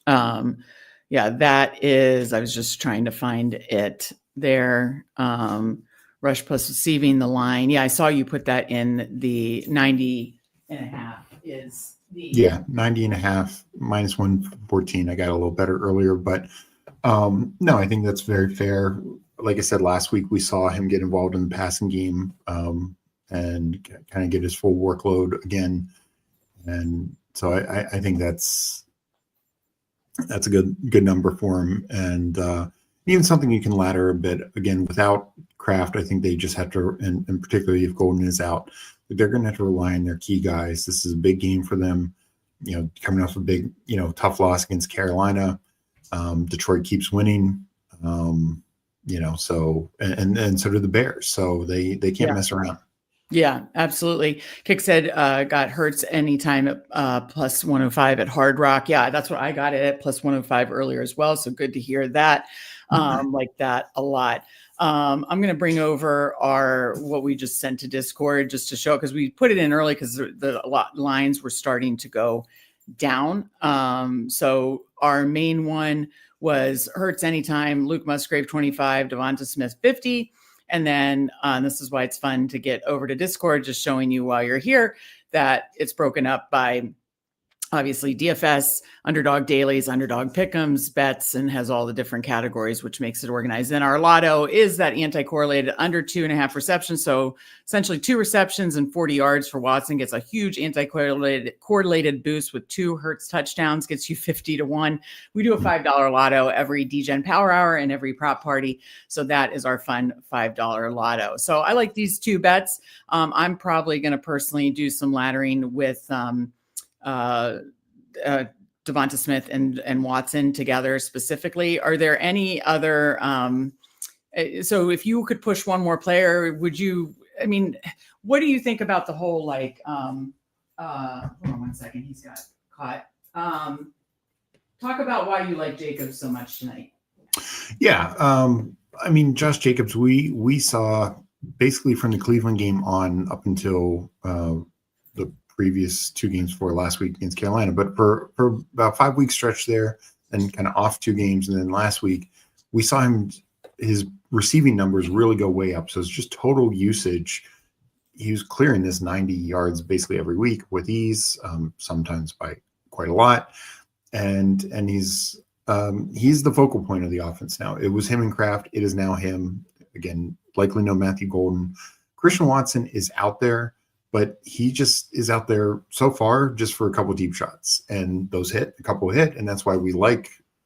That is, I was just trying to find it there. Rush plus receiving the line. Yeah, I saw you put that in the 90.5 is the 90.5 minus 114. I got a little better earlier, but no, I think that's very fair. Like I said, last week we saw him get involved in the passing game and kind of get his full workload again. And so I think that's a good number for him. And even something you can ladder a bit. Again, without Kraft, I think they just have to, and particularly if Golden is out, they're going to have to rely on their key guys. This is a big game for them, coming off a big, tough loss against Carolina. Detroit keeps winning, so, and so do the Bears. So they can't mess around. Yeah, absolutely. Kick said got Hurts anytime at plus 105 at Hard Rock. Yeah, that's what I got it at plus 105 earlier as well. So good to hear that. Like that a lot. I'm going to bring over what we just sent to Discord just to show, because we put it in early because the lines were starting to go down. So our main one was Hurts anytime, Luke Musgrave 25, Devonta Smith 50. And then this is why it's fun to get over to Discord, just showing you while you're here that it's broken up by obviously DFS, underdog dailies, underdog pick'ems, bets, and has all the different categories, which makes it organized. And our lotto is that anti-correlated under 2.5 receptions. So essentially 2 receptions and 40 yards for Watson gets a huge anti-correlated boost with 2 Hurts touchdowns, gets you 50 to 1. We do a $5 lotto every DGen Power Hour and every prop party. So that is our fun $5 lotto. So I like these 2 bets. I'm probably going to personally do some laddering with Devonta Smith and Watson together specifically. Are there any other, so if you could push one more player, what do you think about the whole, hold on one second. He's got caught. Talk about why you like Jacobs so much tonight. Yeah. Josh Jacobs, we saw basically from the Cleveland game on up until the previous 2 games for last week against Carolina, but for about 5-week stretch there and kind of off 2 games. And then last week we saw his receiving numbers really go way up. So it's just total usage. He was clearing this 90 yards basically every week with ease, sometimes by quite a lot. And he's the focal point of the offense now. It was him and Kraft. It is now him again, likely no Matthew Golden. Christian Watson is out there, but he just is out there so far just for a couple of deep shots, and those hit, a couple hit, and that's why we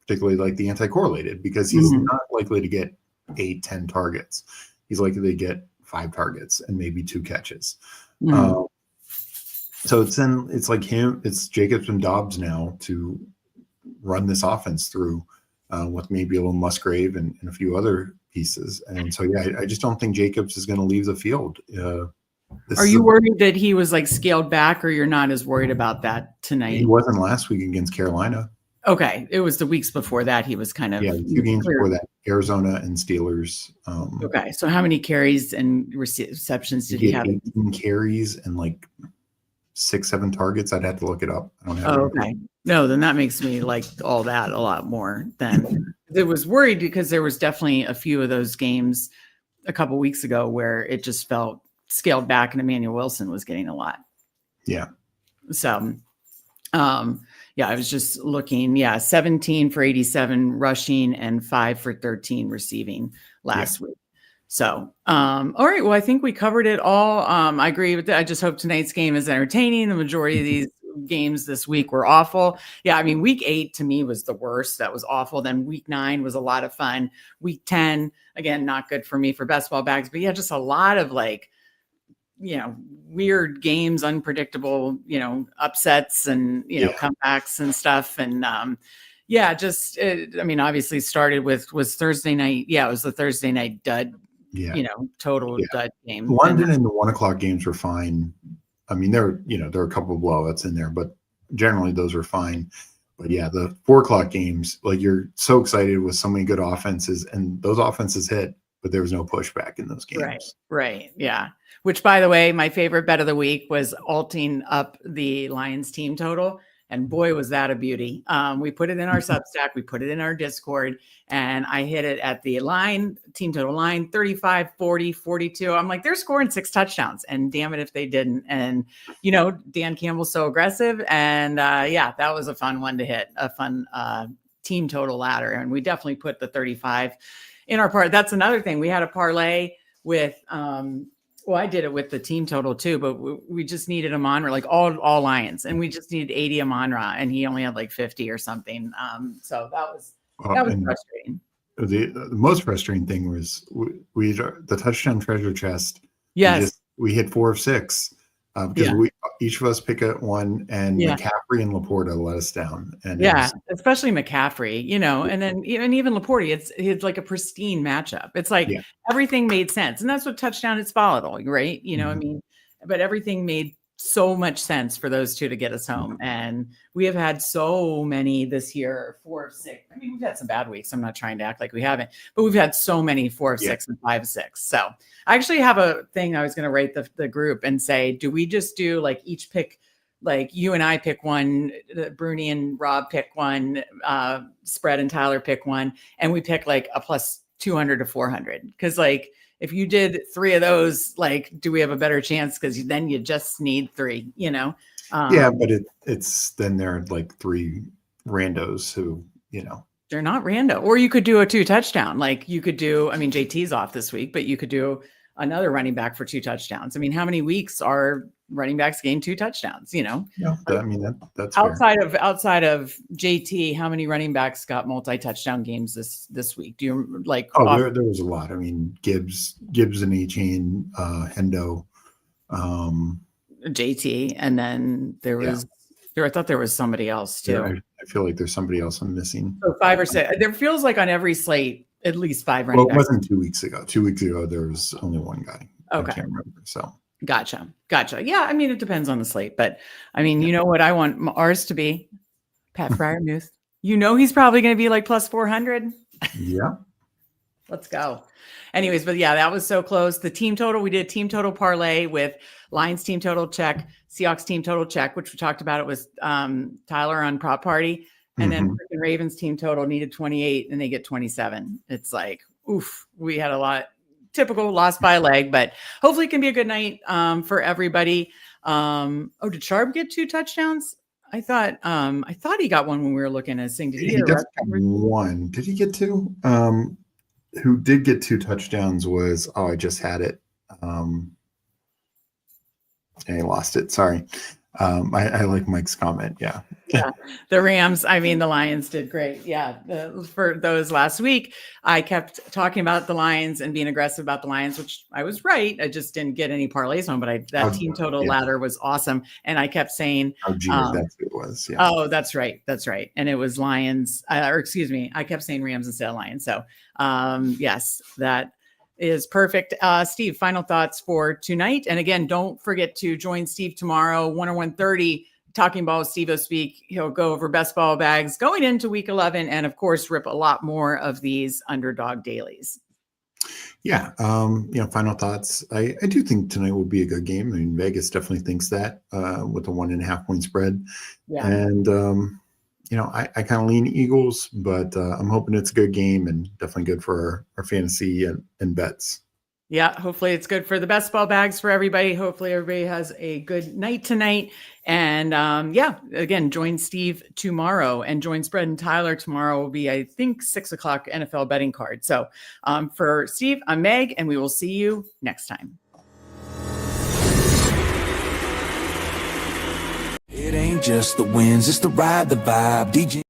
particularly like the anti-correlated, because he's not likely to get 8-10 targets. He's likely to get 5 targets and maybe 2 catches. So it's like him, it's Jacobs and Dobbs now to run this offense through with maybe a little Musgrave and a few other pieces. And so, I just don't think Jacobs is going to leave the field. Are you worried that he was scaled back, or you're not as worried about that tonight? He wasn't last week against Carolina. Okay. It was the weeks before that. He was kind of 2 games before that, Arizona and Steelers. Okay. So how many carries and receptions did he have? 18 carries and 6-7 targets. I'd have to look it up. I don't have okay. No, then that makes me like all that a lot more than it was worried, because there was definitely a few of those games a couple of weeks ago where it just felt scaled back and Emmanuel Wilson was getting a lot. Yeah. So, I was just looking, 17 for 87 rushing and 5 for 13 receiving last week. So, all right. Well, I think we covered it all. I agree with that. I just hope tonight's game is entertaining. The majority of these games this week were awful. Week 8 to me was the worst. That was awful. Then week 9 was a lot of fun. Week 10, again, not good for me for best ball bags, but just a lot of weird games, unpredictable, upsets and, comebacks and stuff. And, obviously started was Thursday night. Yeah. It was the Thursday night dud, total dud game. London and the 1:00 games were fine. I mean, there are a couple of blowouts in there, but generally those were fine. But yeah, the 4:00 games, like, you're so excited with so many good offenses, and those offenses hit, but there was no pushback in those games. Right. Yeah. Which, by the way, my favorite bet of the week was alting up the Lions team total. And boy, was that a beauty. We put it in our Substack, we put it in our Discord, and I hit it at the team total line, 35, 40, 42. I'm like, they're scoring 6 touchdowns, and damn it if they didn't. And, Dan Campbell's so aggressive. And that was a fun one to hit, a fun team total ladder. And we definitely put the 35 in our part. That's another thing. We had a parlay with, I did it with the team total too, but we just needed Amon-Ra, like all Lions, and we just needed 80 Amon-Ra, and he only had like 50 or something. So that was frustrating. The most frustrating thing was we the touchdown treasure chest. Yes, we hit 4 of 6 because each of us pick a one, and McCaffrey and Laporta let us down. And especially McCaffrey, and then even Laporta, it's like a pristine matchup. It's like everything made sense, and that's what touchdown is volatile, right? But everything made so much sense for those two to get us home. And we have had so many this year, 4 of 6. I mean, we've had some bad weeks. I'm not trying to act like we haven't, but we've had so many 4 of 6 and 5 of 6. So I actually have a thing I was going to rate the group and say, do we just do like each pick, like you and I pick one, Bruni and Rob pick one, Spread and Tyler pick one, and we pick like a plus 200 to 400. Because like, if you did 3 of those, like, do we have a better chance? Because then you just need 3, but it's then there are like 3 randos who, they're not rando. Or you could do a 2 touchdown. Like you could do, JT's off this week, but you could do another running back for 2 touchdowns. I mean, how many weeks are running backs gain 2 touchdowns? That's outside of JT. How many running backs got multi-touchdown games this week? Do you like? Oh, there was a lot. I mean, Gibbs and Etienne, Hendo, JT, and then there was. I thought there was somebody else too. Yeah, I feel like there's somebody else I'm missing. So 5 or 6. There feels like on every slate, at least 5 running backs. Well, it wasn't 2 weeks ago. 2 weeks ago, there was only 1 guy. Okay. I can't remember. So. Gotcha. Yeah. I mean, it depends on the slate, but I mean, you know what I want ours to be? Pat Freiermuth. He's probably going to be like plus 400. Yeah. Let's go. Anyways, but yeah, that was so close. The team total, we did team total parlay with Lions team total check, Seahawks team total check, which we talked about. It was Tyler on Prop Party. And then freaking Ravens team total needed 28 and they get 27. It's like, oof, we had a lot. Typical loss by a leg, but hopefully it can be a good night for everybody. Did Sharp get 2 touchdowns? I thought he got one when we were looking at his thing. Did he get one? Did he get 2? Who did get 2 touchdowns was I just had it. I lost it. Sorry. I like Mike's comment. Yeah. The Rams, the Lions did great. Yeah. For those last week, I kept talking about the Lions and being aggressive about the Lions, which I was right. I just didn't get any parlays on, but that team total ladder was awesome. And I kept saying, that's what it was. Yeah. Oh, that's right. And it was Lions, I kept saying Rams instead of Lions. So yes, that is perfect. Steve, final thoughts for tonight. And again, don't forget to join Steve tomorrow, 1 or 1:30, Talking Ball with Steve O'Speak. He'll go over best ball bags going into week 11 and of course, rip a lot more of these underdog dailies. Yeah. Final thoughts. I do think tonight will be a good game. I mean, Vegas definitely thinks that with a 1.5 point spread. Yeah. And, I kind of lean Eagles, but I'm hoping it's a good game and definitely good for our fantasy and bets. Yeah, hopefully it's good for the best ball bags for everybody. Hopefully everybody has a good night tonight. And again, join Steve tomorrow and join Spread and Tyler tomorrow will be, I think, 6 o'clock NFL betting card. So for Steve, I'm Meg, and we will see you next time. It ain't just the wins, it's the ride, the vibe. DJ